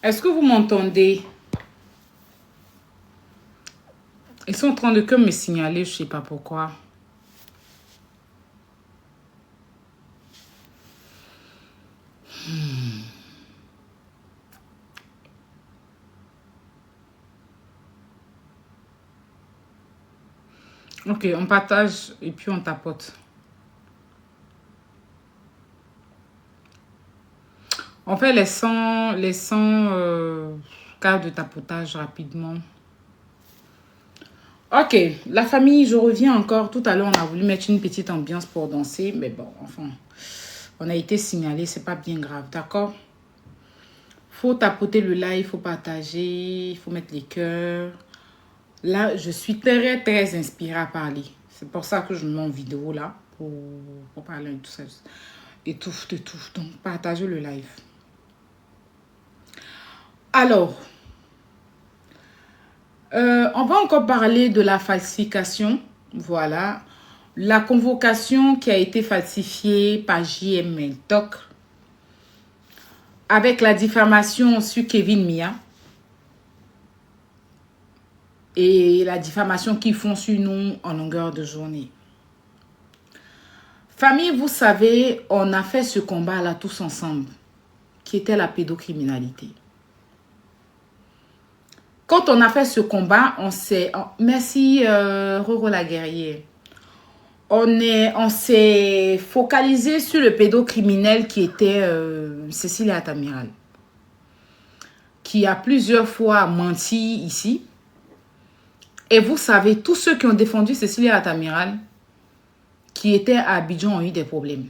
Est-ce que vous m'entendez? Ils sont en train de que me signaler, je ne sais pas pourquoi. Ok, on partage et puis on tapote. On fait les 100 cas de tapotage rapidement. Ok, la famille, je reviens encore. Tout à l'heure, on a voulu mettre une petite ambiance pour danser. Mais bon, enfin, on a été signalé. C'est pas bien grave, d'accord? Faut tapoter le live, il faut partager, il faut mettre les cœurs. Là, je suis très, très inspirée à parler. C'est pour ça que je me mets en vidéo là, pour parler de tout ça. Étouffe. Donc, partagez le live. Alors, on va encore parler de la falsification. Voilà. La convocation qui a été falsifiée par JM Mentok avec la diffamation sur Kevin Mia et la diffamation qu'ils font sur nous en longueur de journée. Famille, vous savez, on a fait ce combat-là tous ensemble, qui était la pédocriminalité. Quand on a fait ce combat, on s'est... Merci, Roro la guerrière. On s'est focalisé sur le pédocriminel qui était Cécilia Atamiral, qui a plusieurs fois menti ici. Et vous savez, tous ceux qui ont défendu Cécilia Atamiral, qui étaient à Abidjan, ont eu des problèmes.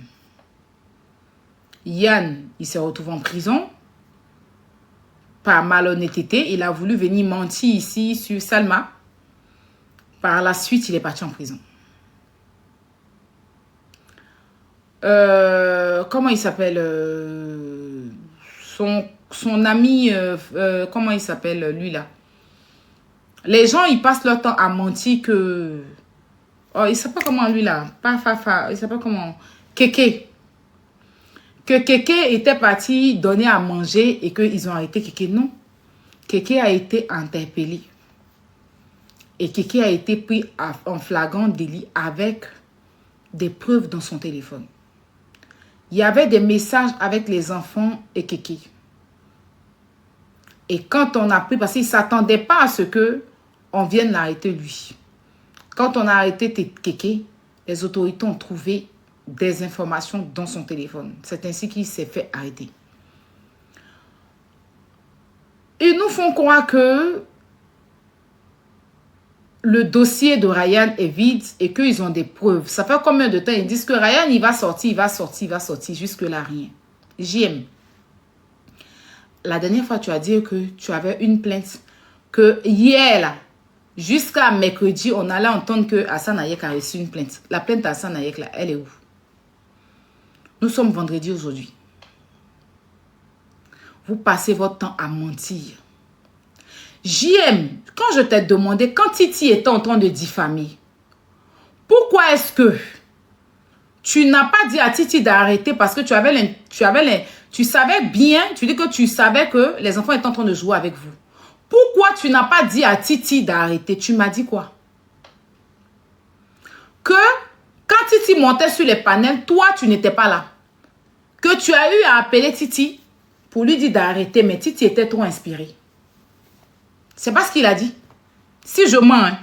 Yann, il s'est retrouvé en prison par malhonnêteté. Il a voulu venir mentir ici sur Salma. Par la suite, il est parti en prison. Comment il s'appelle son ami, comment il s'appelle lui là? Les gens, ils passent leur temps à mentir que... Oh, il ne sait pas comment lui là. Pas Fafa, il ne sait pas comment... Kéké. Que Kéké était parti donner à manger et qu'ils ont arrêté Kéké. Non. Kéké a été interpellé. Et Kéké a été pris en flagrant délit avec des preuves dans son téléphone. Il y avait des messages avec les enfants et Kéké. Et quand on a pris, parce qu'il ne s'attendait pas à ce que on vienne l'arrêter lui. Quand on a arrêté Kéké, les autorités ont trouvé des informations dans son téléphone. C'est ainsi qu'il s'est fait arrêter. Ils nous font croire que le dossier de Ryan est vide et qu'ils ont des preuves. Ça fait combien de temps ils disent que Ryan, il va sortir. Jusque-là, rien. JM. La dernière fois, tu as dit que tu avais une plainte. Que hier, là, jusqu'à mercredi, on allait entendre que Hassan Ayek a reçu une plainte. La plainte d'Hassan Ayek, là, elle est où? Nous sommes vendredi aujourd'hui. Vous passez votre temps à mentir. JM, quand je t'ai demandé, quand Titi était en train de diffamer, pourquoi est-ce que tu n'as pas dit à Titi d'arrêter parce que tu savais bien, tu dis que tu savais que les enfants étaient en train de jouer avec vous. Pourquoi tu n'as pas dit à Titi d'arrêter? Tu m'as dit quoi? Que quand Titi montait sur les panels, toi, tu n'étais pas là. Que tu as eu à appeler Titi pour lui dire d'arrêter, mais Titi était trop inspiré. C'est pas ce qu'il a dit. Si je mens, hein.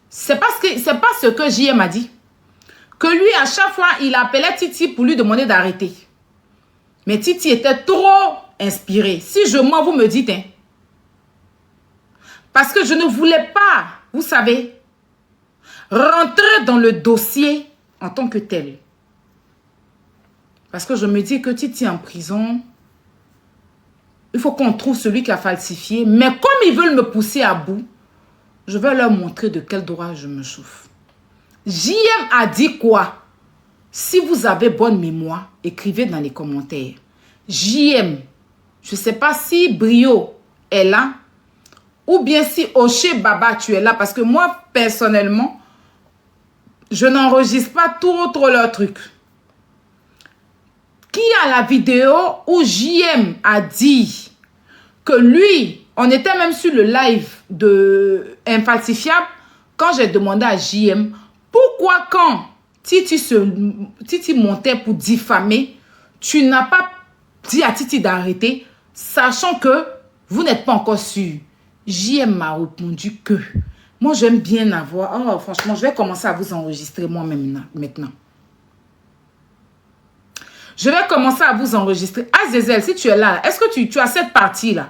C'est pas ce que JM a dit. Que lui, à chaque fois, il appelait Titi pour lui demander d'arrêter. Mais Titi était trop inspiré. Si je mens, vous me dites. Hein. Parce que je ne voulais pas, vous savez, rentrer dans le dossier en tant que tel. Parce que je me dis que Titi est en prison. Il faut qu'on trouve celui qui a falsifié. Mais comme ils veulent me pousser à bout, je vais leur montrer de quel droit je me chauffe. JM a dit quoi? Si vous avez bonne mémoire, écrivez dans les commentaires. JM, je ne sais pas si Brio est là ou bien si Oché Baba tu es là. Parce que moi, personnellement, je n'enregistre pas trop leur truc. Qui a la vidéo où JM a dit que lui, on était même sur le live de Infalsifiable quand j'ai demandé à JM pourquoi quand Titi montait pour diffamer, tu n'as pas dit à Titi d'arrêter, sachant que vous n'êtes pas encore sûr. JM m'a répondu que moi j'aime bien avoir. Oh, franchement, je vais commencer à vous enregistrer moi-même maintenant. Je vais commencer à vous enregistrer. Azazel, si tu es là, est-ce que tu as cette partie-là?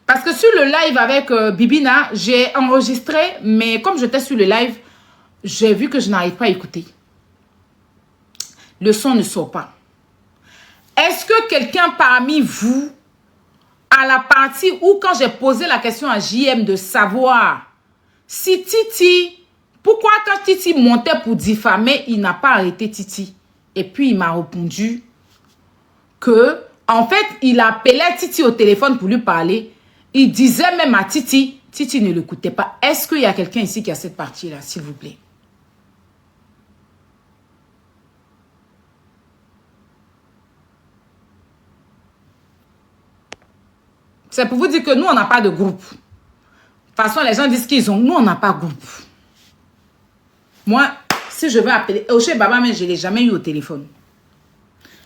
Parce que sur le live avec Bibina, j'ai enregistré, mais comme j'étais sur le live, j'ai vu que je n'arrive pas à écouter. Le son ne sort pas. Est-ce que quelqu'un parmi vous, à la partie où quand j'ai posé la question à JM de savoir si Titi, pourquoi quand Titi montait pour diffamer, il n'a pas arrêté Titi? Et puis il m'a répondu que, en fait, il appelait Titi au téléphone pour lui parler. Il disait même à Titi, Titi ne l'écoutait pas. Est-ce qu'il y a quelqu'un ici qui a cette partie-là, s'il vous plaît? C'est pour vous dire que nous, on n'a pas de groupe. De toute façon, les gens disent qu'ils ont. Nous, on n'a pas de groupe. Moi, si je veux appeler... Oshé Baba, mais je ne l'ai jamais eu au téléphone.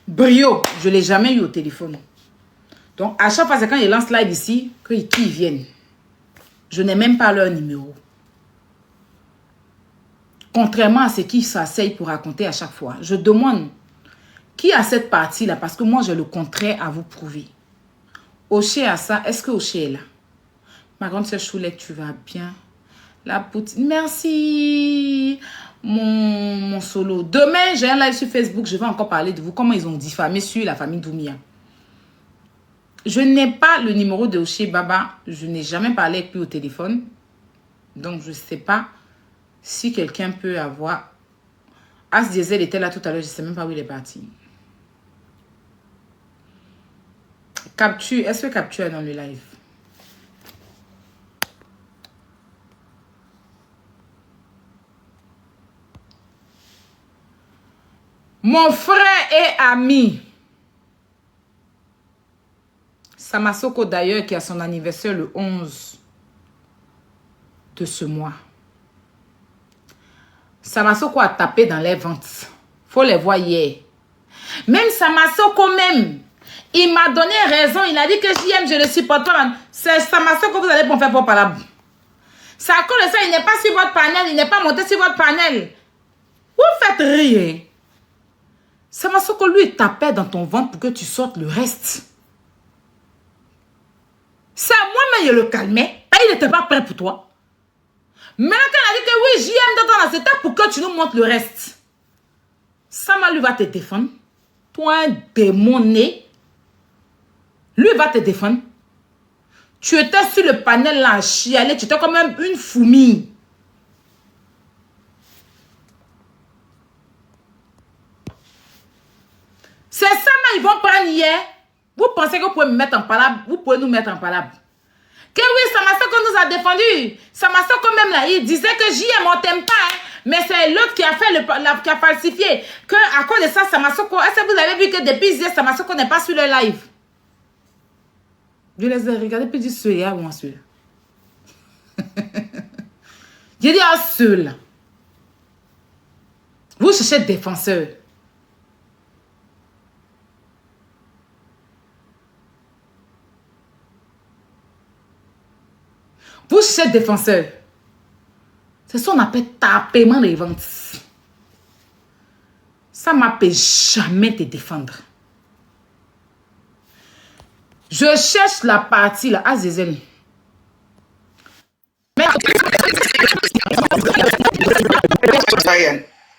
Brio, je ne l'ai jamais eu au téléphone. Donc, à chaque fois, c'est quand ils lancent live ici, qu'ils viennent. Je n'ai même pas leur numéro. Contrairement à ce qu'ils s'asseyent pour raconter à chaque fois. Je demande qui a cette partie-là, parce que moi, j'ai le contraire à vous prouver. Oshé a ça. Est-ce que Oshé est là? Ma grande sœur Choulette, tu vas bien? La poutine. Merci. Mon solo. Demain, j'ai un live sur Facebook. Je vais encore parler de vous. Comment ils ont diffamé sur la famille Doumia. Je n'ai pas le numéro de Oshé Baba. Je n'ai jamais parlé avec lui au téléphone. Donc, je ne sais pas si quelqu'un peut avoir... As Diesel était là tout à l'heure. Je ne sais même pas où il est parti. Capture. Est-ce que Capture est dans le live? Mon frère et ami, Samasoko d'ailleurs, qui a son anniversaire le 11 de ce mois. Samasoko a tapé dans les ventes. Faut les voir hier. Même Samasoko même, il m'a donné raison. Il a dit que JM, je le supporte pas. C'est Samasoko que vous allez pour faire pour parler. C'est à cause de ça, il n'est pas sur votre panel. Il n'est pas monté sur votre panel. Vous faites rire. Samasoko, lui, il tapait dans ton ventre pour que tu sortes le reste. C'est à moi-même, il le calmait. Il n'était pas prêt pour toi. Maintenant, quand il a dit que oui, JM dans c'était pour que tu nous montres le reste. Sama, lui, va te défendre. Toi, un démoné. Lui, va te défendre. Tu étais sur le panel là, à chialer. Tu étais comme une fourmi. C'est ça, mais ils vont prendre hier. Vous pensez que vous pouvez me mettre en palabre? Vous pouvez nous mettre en palabre. Que oui, Samasoko nous a défendu. Samasoko même là, il disait que JM, on t'aime pas. Hein? Mais c'est l'autre qui a fait qui a falsifié. Que à cause de ça, Samasoko, est-ce que vous avez vu que depuis hier, Samasoko n'est pas sur le live? Je les ai regardés puis dit celui-là ou en celui-là. J'ai dit à ceux-là. Vous cherchez défenseur. Vous cherchez défenseur. C'est ça qu'on appelle tapement les ventes. Ça ne m'appelle jamais te défendre. Je cherche la partie là. Azazel.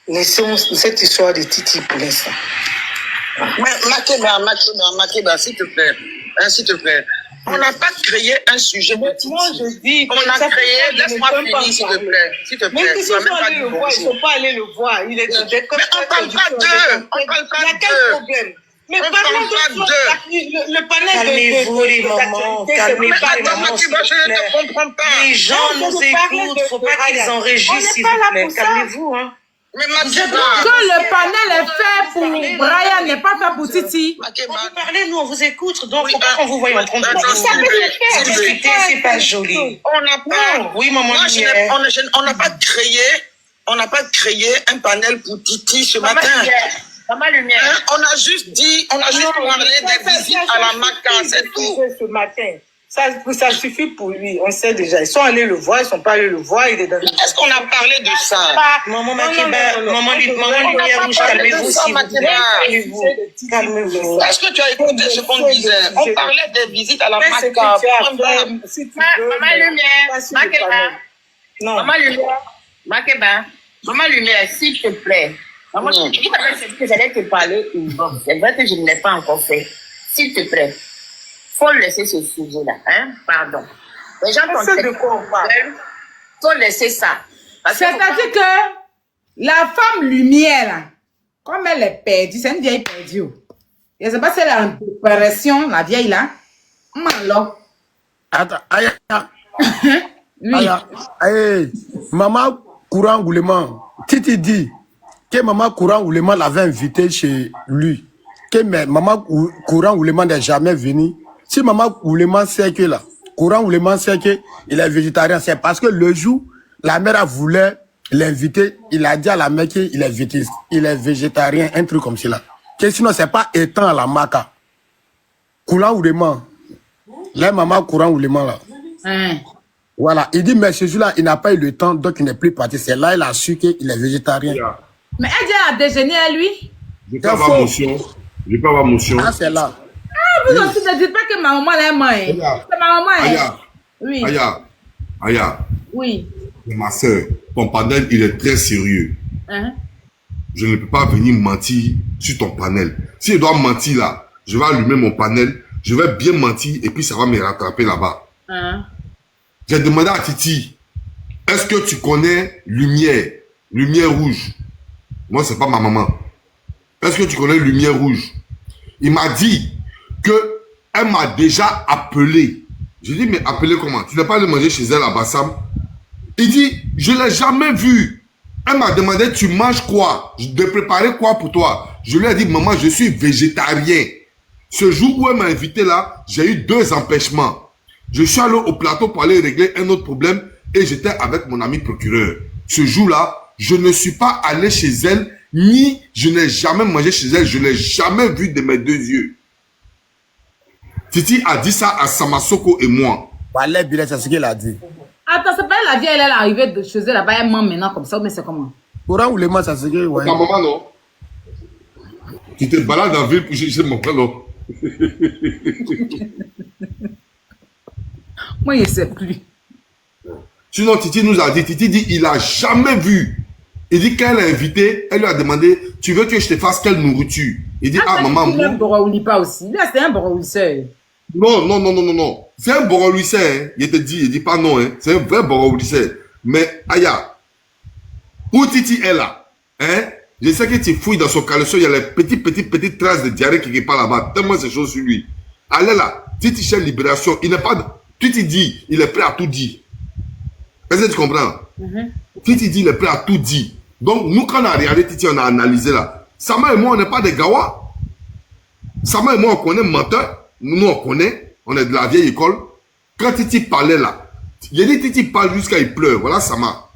Laissons cette histoire de Titi pour l'instant. Makeba, s'il te plaît. Hein, s'il te plaît. On n'a pas créé un sujet de Titi. Moi, je dis... On a créé... Laisse-moi finir, s'il te plaît. S'il te plaît. Mais si ils sont allés le voir, ils ne sont pas allés le voir. Il est mais on parle pas d'eux. On parle pas d'eux. Il y a quel problème? Mais parlons de le panel calmez-vous les mamans, calmez-vous les mamans, s'il je ne te comprends pas. Les gens nous écoutent, faut pas qu'ils enregistrent, s'il vous plaît. Calmez-vous, hein. Mais que le panel est fait pour Brian n'est pas fait pour Titi. Makeba. Quand vous parlez, nous, on vous écoute. Donc, faut pas Oui, qu'on vous voie en train de discuter, c'est pas joli. On n'a pas. Oui, maman Moi, Lumière. on n'a pas créé un panel pour Titi ce matin. Maman Lumière. Hein, on a juste parlé des visites à la Maca, c'est tout. Ce matin. Ça suffit pour lui. On sait déjà. Ils sont allés le voir, ils sont pas allés le voir. Il est dans une... Est-ce qu'on a parlé de ça? Maman Makeba, maman Lumière Rouge, calmez-vous, s'il vous plaît. Calmez-vous. Est-ce que tu as écouté ce qu'on disait? On parlait des visites à la Maca. Si tu veux, Maman Lumière. Makeba. Non. Maman Lumière. Makeba. Maman Lumière, s'il te plaît. Maman, je t'avais dit que j'allais te parler. Bon, c'est vrai que je ne l'ai pas encore fait. S'il te plaît. Faut laisser ce sujet-là, hein? Pardon. Les gens C'est de quoi on parle. Faut laisser ça. C'est-à-dire que la femme lumière, là, comme elle est perdue, c'est une vieille perdue. Je ne sais pas si elle a une opération, la vieille là. Malo. Attends, Aya. Lui. Aya. Hey, maman courant Gouleman. Titi dit que maman courant Gouleman l'avait invité chez lui. Que maman courant Gouleman n'est jamais venu. Si maman Gouleman sait que là, courant Gouleman sait qu'il est végétarien, c'est parce que le jour, la mère a voulu l'inviter, il a dit à la mère qu'il est végétarien, un truc comme cela. Que sinon, c'est pas étant à la maca. Courant Gouleman. Là, maman courant Gouleman là. Hein. Voilà, il dit, mais ce jour-là, il n'a pas eu le temps, donc il n'est plus parti. C'est là, il a su qu'il est végétarien. Mais elle dit à déjeuner à lui. Je peux avoir motion. Je peux avoir motion. Ah, c'est là. Ah, vous aussi ne dites pas que ma maman l'aime. Hein. C'est ma maman. Hein. Aya. Oui. Aya. Oui. Ma soeur, ton panel, il est très sérieux. Hein? Je ne peux pas venir mentir sur ton panel. Si je dois mentir là, je vais allumer mon panel, je vais bien mentir et puis ça va me rattraper là-bas. Hein? J'ai demandé à Titi, est-ce que tu connais Lumière Rouge? Moi, c'est pas ma maman. Est-ce que tu connais Lumière Rouge? Il m'a dit que elle m'a déjà appelé. J'ai dit, mais appelé comment? Tu n'as pas allé manger chez elle à Bassam? Il dit, je ne l'ai jamais vu. Elle m'a demandé, tu manges quoi? De préparer quoi pour toi? Je lui ai dit, maman, je suis végétarien. Ce jour où elle m'a invité là, j'ai eu 2 empêchements. Je suis allé au plateau pour aller régler un autre problème et j'étais avec mon ami procureur. Ce jour-là, je ne suis pas allé chez elle, ni je n'ai jamais mangé chez elle, je ne l'ai jamais vu de mes 2 yeux. Titi a dit ça à Samasoko et moi. Voilà, Billet, c'est ce qu'il a dit. Attends, c'est pas la vieille, elle est arrivée de chez elle là-bas, elle ment maintenant comme ça, mais c'est comment? Courant ou les mains, c'est ce qu'il ouais. Ta maman, non? Tu te balades dans la ville pour chercher mon frère, non? Moi, je ne sais plus. Sinon, Titi nous a dit, Titi dit, il a jamais vu. Il dit, quand elle l'a invité, elle lui a demandé, tu veux que je te fasse quelle nourriture? Il dit, ah, maman, moi. Un Borouli pas aussi. Là, c'est un Borouli. Non. C'est un Borolouissé, hein. Il te dit, il dit pas non, hein. C'est un vrai Borolouissé. Mais, Aya, où Titi est là, hein? Je sais que tu fouilles dans son caleçon, il y a les petites traces de diarrhée qui part là-bas. Tellement ces choses sur lui. Allez là, Titi cherche libération. Il n'est pas, Titi dit, il est prêt à tout dire. Est-ce que tu comprends? Titi dit, il est prêt à tout dire. Donc, nous, quand on a regardé Titi, on a analysé là. Sama et moi, on n'est pas des gawas. Sama et moi, on connaît menteur. Nous, on connaît. On est de la vieille école. Quand Titi parlait là, il a dit Titi parle jusqu'à il pleure. Voilà Sama.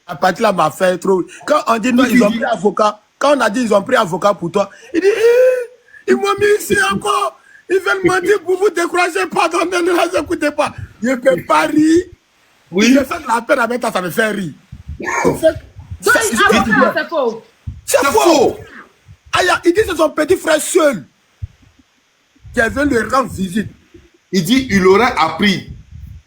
À partir là, m'a fait trop. Quand on dit non, ils ont pris avocat. Quand on a dit ils ont pris avocat pour toi, il dit, ils m'ont mis ici encore. Ils veulent me dire pour vous décourager. Pardon, ne les écoutez pas. Je ne peux pas rire. Oui. Je fais de la peine avec toi, ça me fait rire. C'est faux. C'est faux. Aya, il dit que c'est son petit frère seul qui est venu lui rendre visite. Il dit il aurait appris.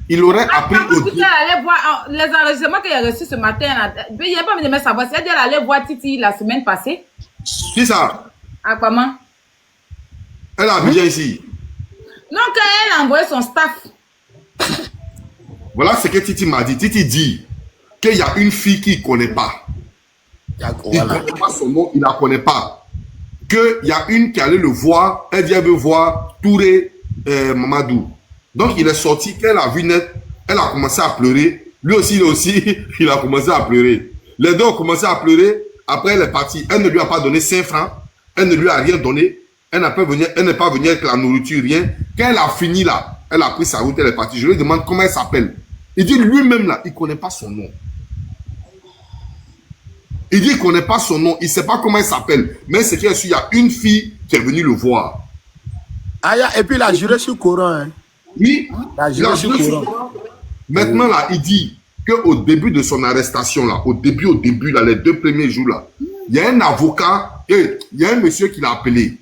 Il aurait appris au Elle allait voir les enregistrements qu'il a reçus ce matin. Il n'y a pas de me savoir. C'est-à-dire qu'elle allait voir Titi la semaine passée. Qui ça? À comment? Elle a habillé ici. Non, quand elle a envoyé son staff. Voilà ce que Titi m'a dit. Titi dit qu'il y a une fille qu'il ne connaît pas. Il ne connaît pas son nom, il ne la connaît pas. Qu'il y a une qui allait le voir, elle dit elle veut voir Touré Mamadou. Donc il est sorti, qu'elle a vu net, elle a commencé à pleurer. Lui aussi, il a commencé à pleurer. Les deux ont commencé à pleurer. Après, elle est partie. Elle ne lui a pas donné 5 francs. Elle ne lui a rien donné. Elle n'est pas venue avec la nourriture, rien. Quand elle a fini là, elle a pris sa route, elle est partie. Je lui demande comment elle s'appelle. Il dit lui-même là, il ne connaît pas son nom. Il dit qu'il ne connaît pas son nom. Il ne sait pas comment elle s'appelle. Mais c'est qu'il y a une fille qui est venue le voir. Et puis il a juré sur Coran. Hein. Oui, il a juré sur Coran. Maintenant là, il dit qu'au début de son arrestation là, au début là, les 2 premiers jours là, il y a un avocat, il y a un monsieur qui l'a appelé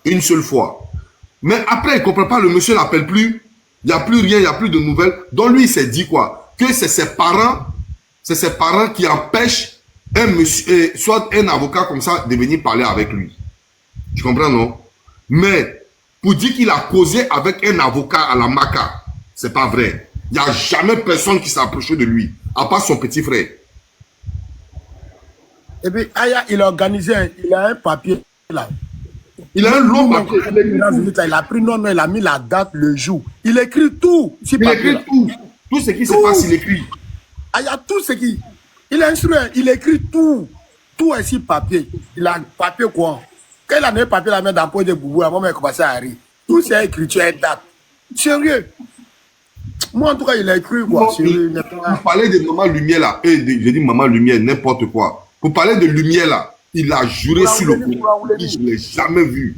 une seule fois. Mais après, il ne comprend pas, le monsieur ne l'appelle plus. Il n'y a plus rien, il n'y a plus de nouvelles. Donc lui, il s'est dit quoi? Que c'est ses parents qui empêchent un monsieur, soit un avocat comme ça, de venir parler avec lui. Tu comprends, non? Mais pour dire qu'il a causé avec un avocat à la Maca, c'est pas vrai. Il n'y a jamais personne qui s'est approché de lui, à part son petit frère. Et puis, Aya, il a organisé, il a un papier là. Il a un long papier. Il a pris non, il a mis la date, le jour. Il écrit tout. Il écrit tout. Tout ce qui se passe, il écrit. Aya, tout ce qui... Il est instruit, il écrit tout. Tout est sur papier. Il a papier quoi? Quand il a mis le papier, il a mis dans le pot de boubou, avant il a commencé à rire. Tout c'est écriture et date. Sérieux. Moi, en tout cas, il a écrit quoi? Pour parler de Maman Lumière là, j'ai dit Maman Lumière, n'importe quoi. Pour parler de Lumière là, il a juré sur le coup. Je ne l'ai jamais vu.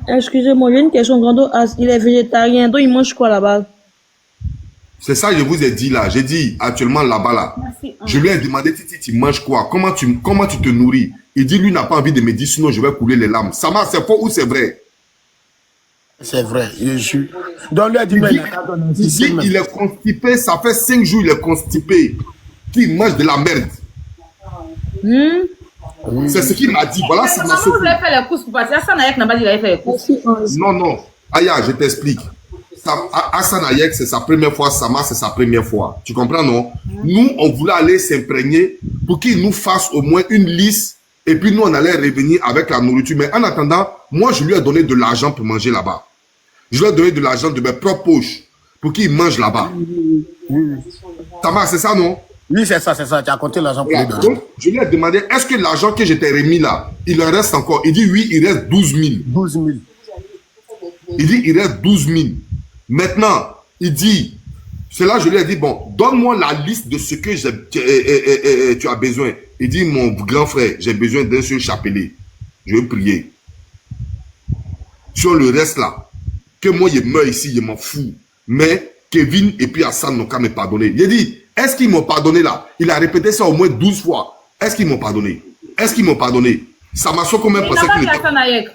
Excusez-moi, j'ai une question. Grando, il est végétarien, donc il mange quoi là-bas? C'est ça que je vous ai dit là. J'ai dit actuellement là-bas là. Merci. Je lui ai demandé, Titi, tu manges quoi? Comment tu te nourris? Il dit, lui n'a pas envie de me dire, sinon je vais couler les larmes. Ça c'est faux ou c'est vrai? C'est vrai. Donc lui a dit, il est constipé, ça fait 5 jours il est constipé. Qu'il mange de la merde. C'est ce qu'il m'a dit. Voilà, c'est vous avez fait les courses pour partir. Hassan Ayek n'a pas dit qu'il avait fait les courses. Non. Aya, je t'explique. Hassan Ayek, c'est sa première fois. Sama, c'est sa première fois. Tu comprends, non? Nous, on voulait aller s'imprégner pour qu'il nous fasse au moins une liste. Et puis, nous, on allait revenir avec la nourriture. Mais en attendant, moi, je lui ai donné de l'argent pour manger là-bas. Je lui ai donné de l'argent de mes propres poches pour qu'il mange là-bas. Sama, c'est ça, non? Oui, c'est ça. Tu as compté l'argent pour lui donner. Donc, je lui ai demandé, est-ce que l'argent que je t'ai remis là, il en reste encore? Il dit, oui, il reste 12 000. 12 000. Il dit, il reste 12 000. Maintenant, il dit, cela, je lui ai dit, bon, donne-moi la liste de ce que tu as besoin. Il dit, mon grand frère, j'ai besoin d'un seul chapelet. Je vais prier. Sur le reste là, que moi, je meurs ici, je m'en fous. Mais Kevin et puis Hassan n'ont qu'à me pardonner. Il a dit, est-ce qu'ils m'ont pardonné là? Il a répété ça au moins 12 fois. Est-ce qu'ils m'ont pardonné? Est-ce qu'ils m'ont pardonné? Ça m'a quand même pensé qu'il était...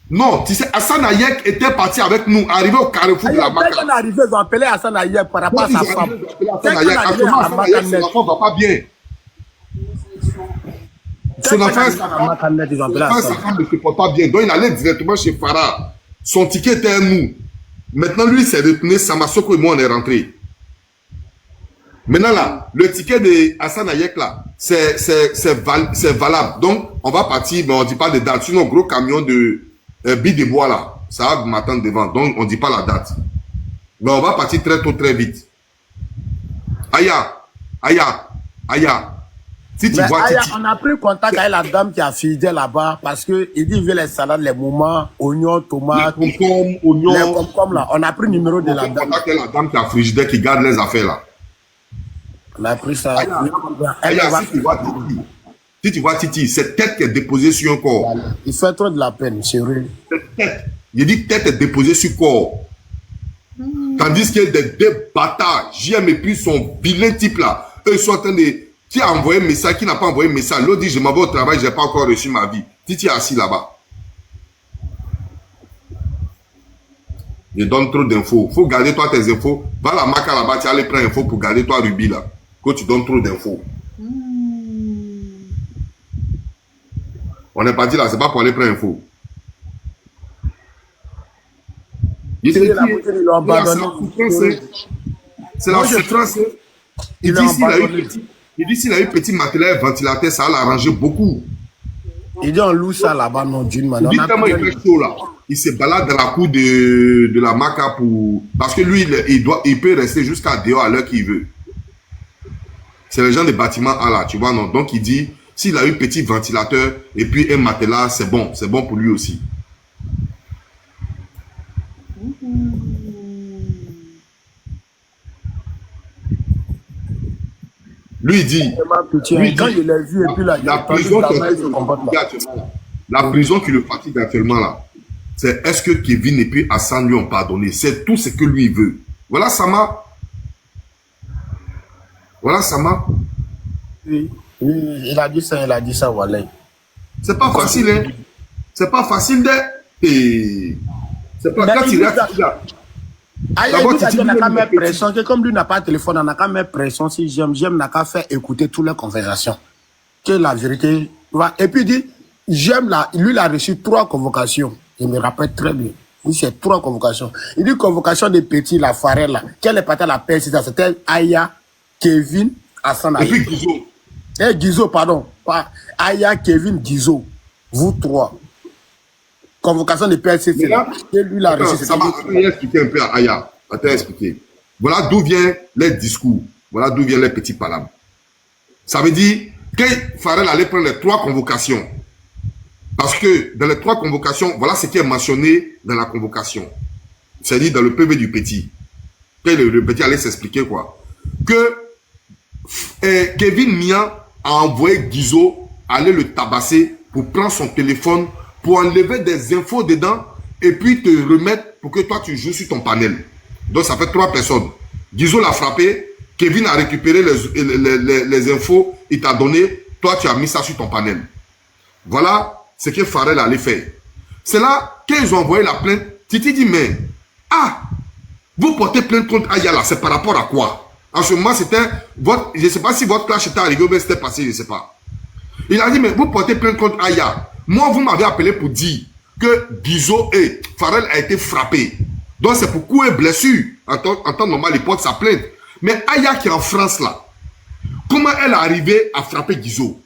Non, tu sais, Hassan Ayek était parti avec nous, arrivé au carrefour de la Maca. Quand on est arrivé, ils ont appelé Hassan Ayek par rapport à sa femme. Hassan Ayek, son enfant ne va pas bien. Son enfant, sa femme ne se porte pas bien. Donc, il allait directement chez Farah. Son ticket était à nous. Maintenant, lui, il s'est retourné. Samasoko et moi, on est rentrés. Maintenant, là, le ticket de Hassan Ayek, là, c'est valable. Donc, on va partir, mais on ne dit pas de date. Sinon, gros camion de billes de bois, là, ça va m'attendre devant. Donc, on ne dit pas la date. Mais on va partir très tôt, très vite. Aya. Si tu vois, Aya, on a pris contact avec la dame qui a fidé là-bas parce qu'il dit qu'il veut les salades, les moments, oignons, tomates, les concombres, là. On a pris le numéro de la dame. On a la dame qui a frigidaire, qui garde les affaires là. On a pris ça. Aya, si tu vois Titi, cette tête qui est déposée sur un corps. Il fait trop de la peine, sérieux. Cette tête, il dit tête est déposée sur le corps. Tandis qu'il y a des bâtards, JM et puis son vilain type là, eux ils sont en train de... Qui a envoyé un message, qui n'a pas envoyé un message. L'autre dit, je m'en vais au travail, je n'ai pas encore reçu ma vie. Titi est assis là-bas. Je donne trop d'infos. Il faut garder toi tes infos. Va à la Maca là-bas, tu as les prendre infos pour garder toi Ruby là. Quand tu donnes trop d'infos. On est parti là, c'est pas pour aller prendre infos. C'est la souffrance. Il dit s'il a eu petit matériel ventilateur, ça l'a arrangé beaucoup. Il dit on loue ça là-bas, non, d'une manière. Il dit tellement il fait chaud là. Il se balade dans la cour de la Maca pour... Parce que lui, il peut rester jusqu'à dehors à l'heure qu'il veut. C'est le genre de bâtiment A là, tu vois, non. Donc il dit, S'il a eu petit ventilateur et puis un matelas, c'est bon pour lui aussi. Lui dit, quand il l'a vu et puis là, la prison qui le fatigue actuellement là, c'est est-ce que Kevin et puis Hassan lui ont pardonné? C'est tout ce que lui veut. Voilà Sama. Voilà Sama. Oui, il a dit ça, voilà. C'est pas facile, hein. C'est pas facile de... C'est pas quand il reste... On n'a qu'à mettre pression, que comme lui n'a pas de téléphone, on n'a qu'à mettre pression. Si j'aime n'a qu'à faire écouter toutes les conversations. Que la vérité... Et puis il dit, j'aime là, lui il a reçu 3 convocations. Il me rappelle très bien. Oui, c'est 3 convocations. Il dit convocation des petits, la Farel là. Quelle est pas la paix, c'est ça? C'était Aya, Kevin, Hassan. Et puis Gizo. Gizo, pardon. Aya, Kevin, Gizo. Vous 3. Convocation de PLC, c'est là. Et lui, il a reçu. Ça va expliquer un peu à Aya. Attends, expliquer. Voilà d'où viennent les discours. Voilà d'où viennent les petits palabres. Ça veut dire que Farel allait prendre les 3 convocations. Parce que dans les 3 convocations, voilà ce qui est mentionné dans la convocation. C'est-à-dire dans le PV du petit. Que le petit allait s'expliquer quoi. Que Kevin Mian a envoyé Gizo aller le tabasser pour prendre son téléphone, pour enlever des infos dedans et puis te remettre pour que toi tu joues sur ton panel. Donc ça fait 3 personnes. Gizo l'a frappé, Kevin a récupéré les infos, il t'a donné, toi tu as mis ça sur ton panel. Voilà ce que Farel allait faire. C'est là qu'ils ont envoyé la plainte. Titi dit mais, vous portez plainte contre Ayala, c'est par rapport à quoi? En ce moment c'était, je ne sais pas si votre clash était arrivé ou bien c'était passé, je ne sais pas. Il a dit mais vous portez plainte contre Aya. Moi, vous m'avez appelé pour dire que Gizo et Farel a été frappé. Donc, c'est pour coups et blessures. En temps normal, il porte sa plainte. Mais Aya qui est en France, là, comment elle est arrivée à frapper Gizo?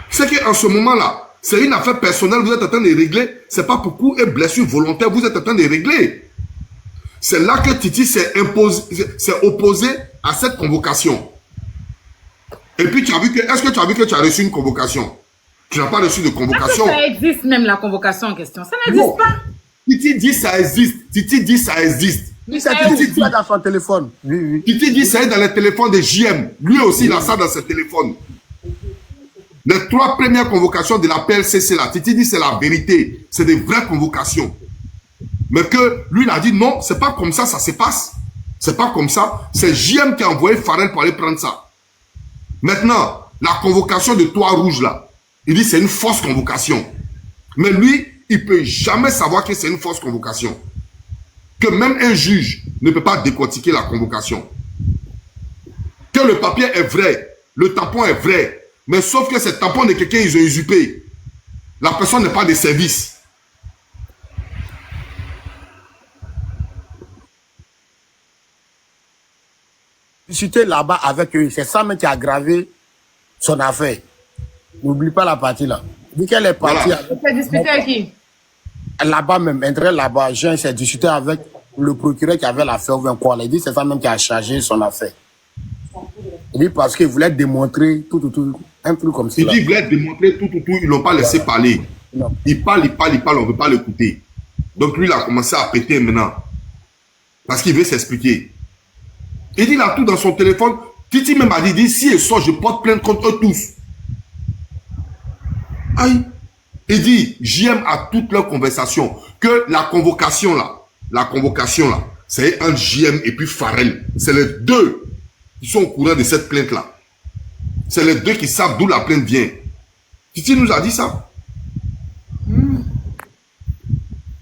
C'est qu'en ce moment-là, c'est une affaire personnelle, vous êtes en train de régler. C'est pas pour coups et blessures volontaires, vous êtes en train de régler. C'est là que Titi s'est opposé à cette convocation. Et puis, est-ce que tu as vu que tu as reçu une convocation? Tu n'as pas reçu de convocation. Ça existe même la convocation en question. Ça n'existe pas. Titi dit ça existe. Titi dit ça existe. Oui, ça dit dans son téléphone. Oui. Titi dit ça est dans le téléphone de JM. Lui aussi, il a ça dans ses téléphones. Les 3 premières convocations de la PLCC là, Titi dit c'est la vérité. C'est des vraies convocations. Mais que lui, il a dit non, c'est pas comme ça se passe. C'est pas comme ça. C'est JM qui a envoyé Farel pour aller prendre ça. Maintenant, la convocation de Toit Rouge là, il dit c'est une fausse convocation. Mais lui, il ne peut jamais savoir que c'est une fausse convocation. Que même un juge ne peut pas décortiquer la convocation. Que le papier est vrai, le tampon est vrai, mais sauf que ce tampon de quelqu'un, ils ont usurpé. La personne n'est pas de service. J'étais là-bas avec eux, c'est ça même qui a aggravé son affaire. N'oublie pas la partie là. Dit qu'elle est partie. Voilà. Tu as discuté avec qui? Là-bas même, entrer là-bas, j'ai discuté avec le procureur qui avait l'affaire ou bien quoi. Il dit c'est ça même qui a chargé son affaire. Il dit parce qu'il voulait démontrer tout, un truc comme ça. Il dit qu'il voulait démontrer tout, ils l'ont pas laissé parler. Non. Il parle, on ne veut pas l'écouter. Donc lui, il a commencé à péter maintenant. Parce qu'il veut s'expliquer. Il dit, il a tout dans son téléphone. Titi même a dit, si il sort, je porte plainte contre eux tous. Aïe. Il dit, JM a toutes leurs conversations. Que la convocation là, c'est entre JM et puis Farel. C'est les deux qui sont au courant de cette plainte là. C'est les deux qui savent d'où la plainte vient. Titi nous a dit ça.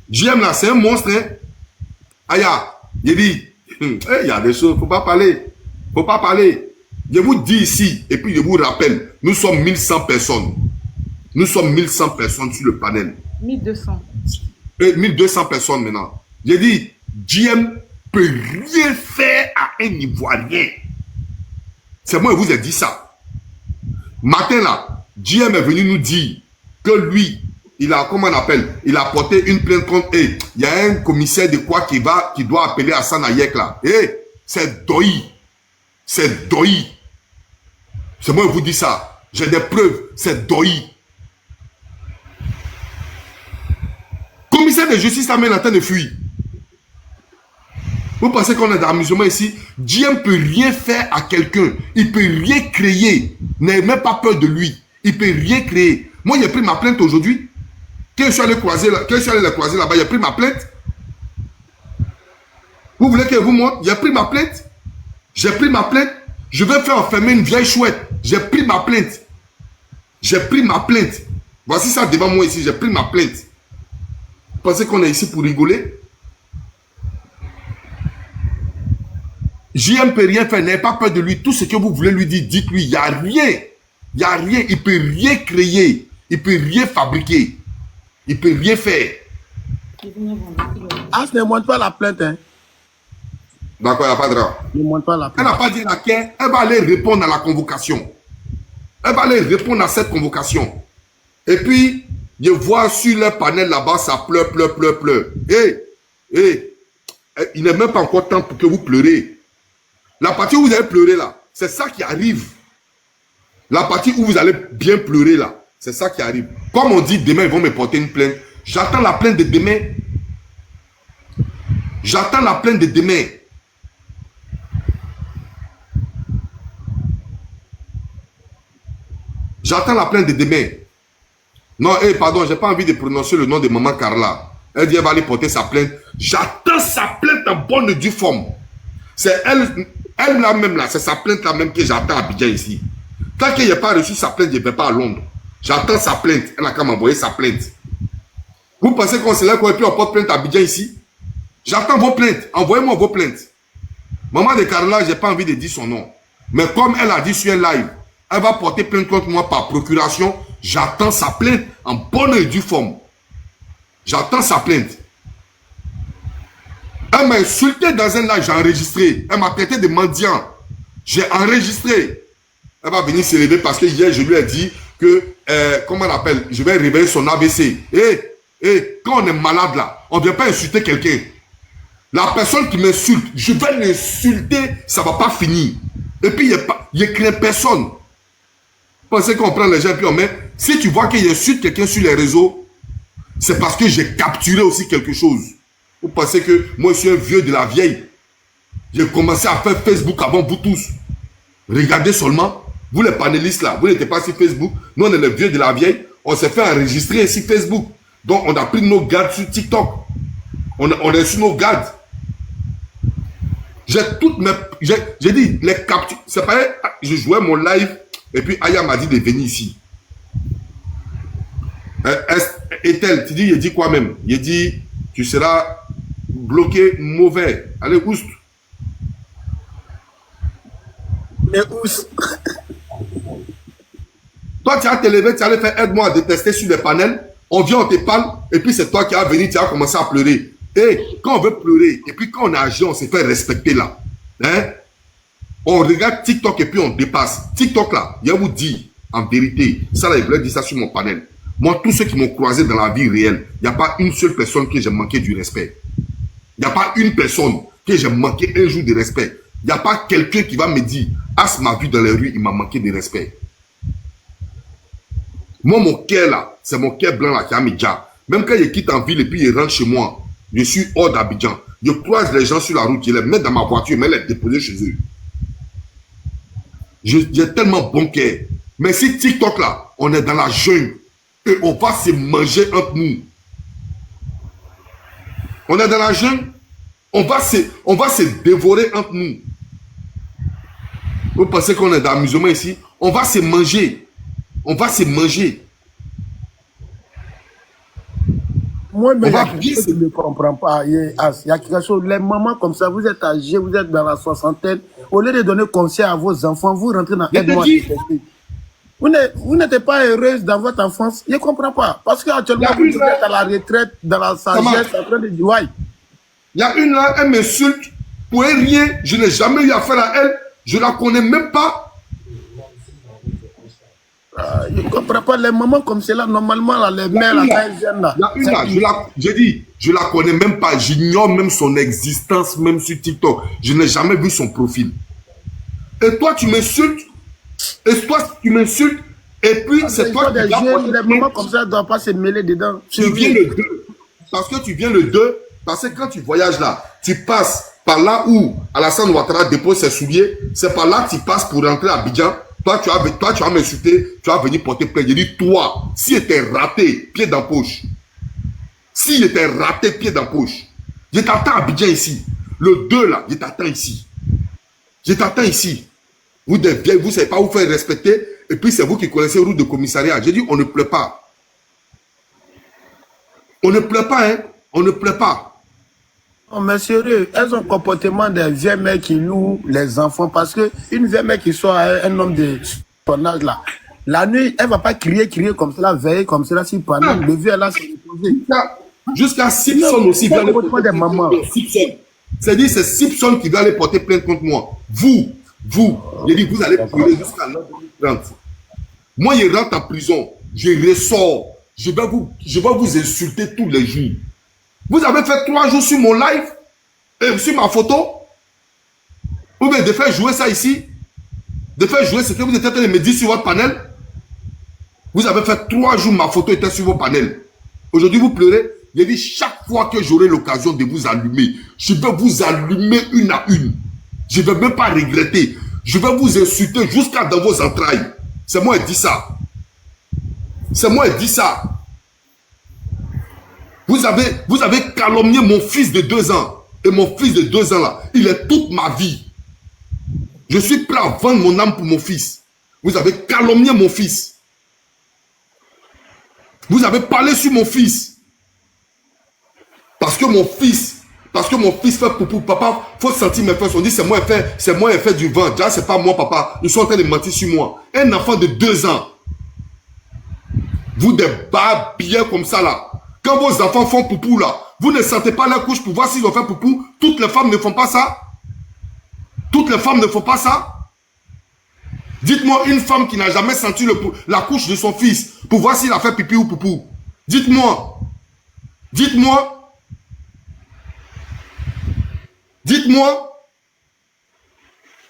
JM là, c'est un monstre. Hein? Aïe, il dit, il y a des choses, faut pas parler. Faut pas parler. Je vous dis ici, et puis je vous rappelle, nous sommes 1100 personnes. Nous sommes 1100 personnes sur le panel. 1200. 1200 personnes maintenant. J'ai dit, JM peut rien faire à un Ivoirien. C'est moi qui vous ai dit ça. Matin là, JM est venu nous dire que lui, il a, comment on appelle, il a porté une plainte contre, il y a un commissaire de quoi qui doit appeler Hassan Ayek là. C'est Doi. C'est Doi. C'est moi qui vous dis ça. J'ai des preuves. C'est Doi. Commissaire de justice amène en train de fuir. Vous pensez qu'on est dans l'amusement ici? Dieu ne peut rien faire à quelqu'un. Il ne peut rien créer. N'ayez même pas peur de lui. Il ne peut rien créer. Moi, j'ai pris ma plainte aujourd'hui. Quand je suis allé croiser là-bas, j'ai pris ma plainte. Vous voulez que je vous montre? J'ai pris ma plainte. J'ai pris ma plainte. Je vais faire enfermer une vieille chouette. J'ai pris ma plainte. J'ai pris ma plainte. Voici ça devant moi ici. J'ai pris ma plainte. Vous pensez qu'on est ici pour rigoler? JM ne peut rien faire. N'ayez pas peur de lui. Tout ce que vous voulez lui dire, dites-lui. Il n'y a rien. Il n'y a rien. Il ne peut rien créer. Il ne peut rien fabriquer. Il ne peut rien faire. As ne montre pas la plainte. Hein. D'accord, il n'y a pas de drap. Ne montre pas la plainte. Elle n'a pas dit laquelle. Elle va aller répondre à la convocation. Elle va aller répondre à cette convocation. Et puis, je vois sur le panel là-bas, ça pleure. Il n'est même pas encore temps pour que vous pleurez. La partie où vous allez pleurer là, c'est ça qui arrive. La partie où vous allez bien pleurer là, c'est ça qui arrive. Comme on dit, demain, ils vont me porter une plainte. J'attends la plainte de demain. J'attends la plainte de demain. J'attends la plainte de demain. Non, pardon, j'ai pas envie de prononcer le nom de maman Carla. Elle dit qu'elle va aller porter sa plainte. J'attends sa plainte en bonne et due forme. C'est elle là même là, c'est sa plainte là même que j'attends à Abidjan ici. Tant qu'il n'a pas reçu sa plainte, je ne vais pas à Londres. J'attends sa plainte. Elle n'a qu'à m'envoyer sa plainte. Vous pensez qu'on se lève et puis on porte plainte à Abidjan ici? J'attends vos plaintes. Envoyez-moi vos plaintes. Maman de Carla, je n'ai pas envie de dire son nom. Mais comme elle a dit sur un live, elle va porter plainte contre moi par procuration. J'attends sa plainte en bonne et due forme. J'attends sa plainte. Elle m'a insulté dans un live, j'ai enregistré. Elle m'a traité de mendiant. J'ai enregistré. Elle va venir se lever parce que hier, je lui ai dit que, comment on appelle, je vais réveiller son AVC. Quand on est malade là, on ne vient pas insulter quelqu'un. La personne qui m'insulte, je vais l'insulter, ça ne va pas finir. Et puis, il n'y a craint personne. Pensez qu'on prend les gens et puis on met. Si tu vois qu'il insulte quelqu'un sur les réseaux, c'est parce que j'ai capturé aussi quelque chose. Vous pensez que moi, je suis un vieux de la vieille. J'ai commencé à faire Facebook avant vous tous. Regardez seulement, vous les panélistes là, vous n'étiez pas sur Facebook. Nous, on est les vieux de la vieille. On s'est fait enregistrer sur Facebook. Donc, on a pris nos gardes sur TikTok. On est sur nos gardes. J'ai toutes mes... J'ai dit, les captures... C'est pareil, je jouais mon live et puis Aya m'a dit de venir ici. Etel, tu dis, il dit quoi même? Il dit, tu seras bloqué mauvais. Allez, oust. Mais oust. Toi, tu as te levé, tu allais faire aide-moi à détester sur les panels. On vient, on te parle, et puis c'est toi qui as venu, tu as commencé à pleurer. Et quand on veut pleurer, et puis quand on a agi, on s'est fait respecter là. Hein? On regarde TikTok et puis on dépasse. TikTok là, je vous dis, en vérité, ça là, je voulais dire ça sur mon panel. Moi, tous ceux qui m'ont croisé dans la vie réelle, il n'y a pas une seule personne que j'ai manqué du respect. Il n'y a pas une personne que j'ai manqué un jour de respect. Il n'y a pas quelqu'un qui va me dire, As m'a vu dans les rues, il m'a manqué de respect. Moi, mon cœur là, c'est mon cœur blanc là qui a mis déjà. Même quand je quitte en ville et puis je rentre chez moi, je suis hors d'Abidjan. Je croise les gens sur la route, je les mets dans ma voiture, je les déposer chez eux. J'ai tellement bon cœur. Mais si TikTok là, on est dans la jungle et on va se manger entre nous. On est dans la jungle, on va se dévorer entre nous. Vous pensez qu'on est dans l'amusement ici? On va se manger. On va se manger. Moi, mais je ne comprends pas. Il y a quelque chose. Les mamans comme ça, vous êtes âgés, vous êtes dans la soixantaine. Au lieu de donner conseil à vos enfants, vous rentrez dans aide-moi. Vous n'êtes pas heureuse dans votre enfance. Je ne comprends pas. Parce qu'actuellement, vous êtes à la retraite, dans la sagesse, en train de dire ouais. Il y a une là, elle m'insulte pour rien. Je n'ai jamais eu affaire à elle. Je ne la connais même pas. Je ne comprends pas. Les mamans comme cela, normalement, là, les mères, là, quand elles viennent là. Il y a une là, j'ai dit, je ne la connais même pas. J'ignore même son existence, même sur TikTok. Je n'ai jamais vu son profil. Et toi, tu m'insultes. Et toi, tu m'insultes. Et puis, c'est toi qui dois porter les moments comme ça ne doivent pas se mêler dedans. Tu viens le 2. Parce que tu viens le 2. Parce que quand tu voyages là, tu passes par là où Alassane Ouattara dépose ses souliers. C'est par là que tu passes pour rentrer à Abidjan. Toi, tu vas m'insulter. Tu vas venir porter plainte. J'ai dit, toi, si était raté, pied dans poche. S'il était raté, pied dans poche. Je t'attends à Abidjan ici. Le 2 là, je t'attends ici. Je t'attends ici. Vous ne savez pas vous faire respecter. Et puis c'est vous qui connaissez route de commissariat. J'ai dit, on ne pleure pas. On ne pleure pas, hein. On ne pleure pas. Non, mais sérieux, elles ont un comportement des vieilles mères qui louent les enfants. Parce qu'une vieille mère qui soit un homme de son âge là, la nuit, elle ne va pas crier comme cela, veiller comme cela, si pendant le vieux là s'est reposé. Jusqu'à Simpson aussi. Des mamans. C'est-à-dire, c'est Simpson qui doit aller porter plainte contre moi. Vous, j'ai dit, vous allez pleurer jusqu'à l'an 2030. Moi, je rentre en prison, je ressors, je vais vous insulter tous les jours. Vous avez fait 3 jours sur mon live, et sur ma photo, ou bien de faire jouer ça ici, de faire jouer ce que vous étiez en train de me dire sur votre panel. Vous avez fait 3 jours, ma photo était sur vos panels. Aujourd'hui, vous pleurez. J'ai dit, chaque fois que j'aurai l'occasion de vous allumer, je vais vous allumer une à une. Je ne vais même pas regretter. Je vais vous insulter jusqu'à dans vos entrailles. C'est moi qui dis ça. C'est moi qui dis ça. Vous avez calomnié mon fils de 2 ans. Et mon fils de 2 ans là, il est toute ma vie. Je suis prêt à vendre mon âme pour mon fils. Vous avez calomnié mon fils. Vous avez parlé sur mon fils. Parce que mon fils fait poupou, papa, faut sentir mes fesses. On dit c'est moi qui fait du vent. Déjà, c'est pas moi, papa. Ils sont en train de mentir sur moi. Un enfant de 2 ans. Vous des bas bien comme ça là. Quand vos enfants font poupou là, vous ne sentez pas la couche pour voir s'ils ont fait poupou. Toutes les femmes ne font pas ça. Toutes les femmes ne font pas ça. Dites-moi une femme qui n'a jamais senti la couche de son fils pour voir s'il a fait pipi ou poupou. Dites-moi. Dites-moi. Dites-moi.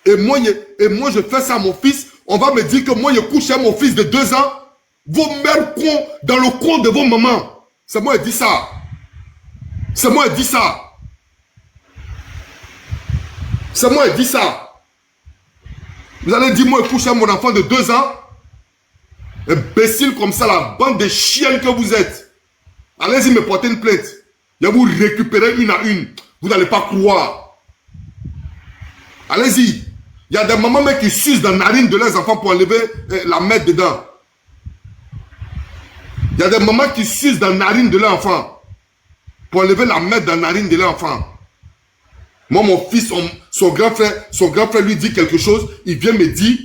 Et moi, je fais ça à mon fils. On va me dire que moi, je couche à mon fils de 2 ans. Vos mères cons dans le coin de vos mamans. C'est moi qui dis ça. C'est moi qui dis ça. C'est moi qui dis ça. Vous allez dire, moi, je couche à mon enfant de 2 ans. Imbécile comme ça, la bande de chiens que vous êtes. Allez-y me porter une plainte. Je vais vous récupérer une à une. Vous n'allez pas croire. Allez-y. Il y a des mamans qui sucent dans la narine de leurs enfants pour enlever la mettre dedans. Il y a des mamans qui sucent dans la narine de leur enfant pour enlever la mettre dans la narine de leur enfant. Moi, mon fils, son grand frère lui dit quelque chose. Il vient me dire,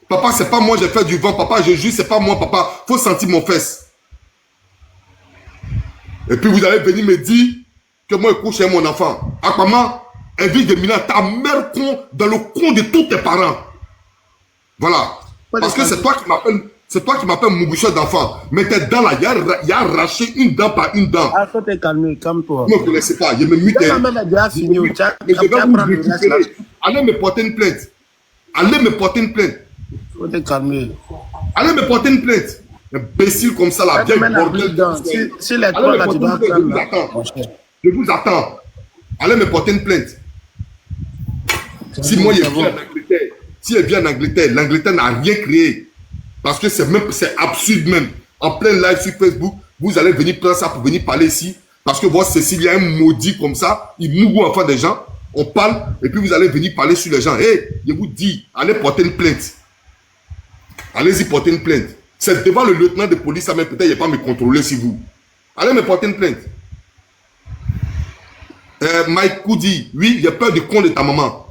papa, c'est pas moi, j'ai fait du vent. Papa, je jure, c'est pas moi, papa. Faut sentir mon fesse. Et puis vous allez venir me dire que moi, je couche avec mon enfant. Ah, maman, invite de Milan, ta mère con dans le con de tous tes parents. Voilà. Parce que c'est toi qui m'appelles. C'est toi qui m'appelles mon boucheur d'enfant. Mais tes dents là, il a arraché une dent par une dent. Ah, faut te calmer, calme-toi. Ne me connaissez pas, je me mute. Mais je vais vous récupérer. Allez me porter une plainte. Allez me porter une plainte. Faut te calmer. Allez me porter une plainte. Imbécile comme ça là, bien bordel. Si les trois là, tu dois attendre. Je vous attends. Allez me porter une plainte. Si moi je viens en Angleterre, si je viens en Angleterre, l'Angleterre n'a rien créé. Parce que c'est absurde même. En plein live sur Facebook, vous allez venir prendre ça pour venir parler ici. Parce que voir Cécile, il y a un maudit comme ça, il mourra enfin des gens. On parle et puis vous allez venir parler sur les gens. Hé, je vous dis, allez porter une plainte. Allez-y porter une plainte. C'est devant le lieutenant de police, ça, mais peut-être il ne va pas me contrôler si vous. Allez me porter une plainte. Mike Koudi, oui, j'ai peur du con de ta maman.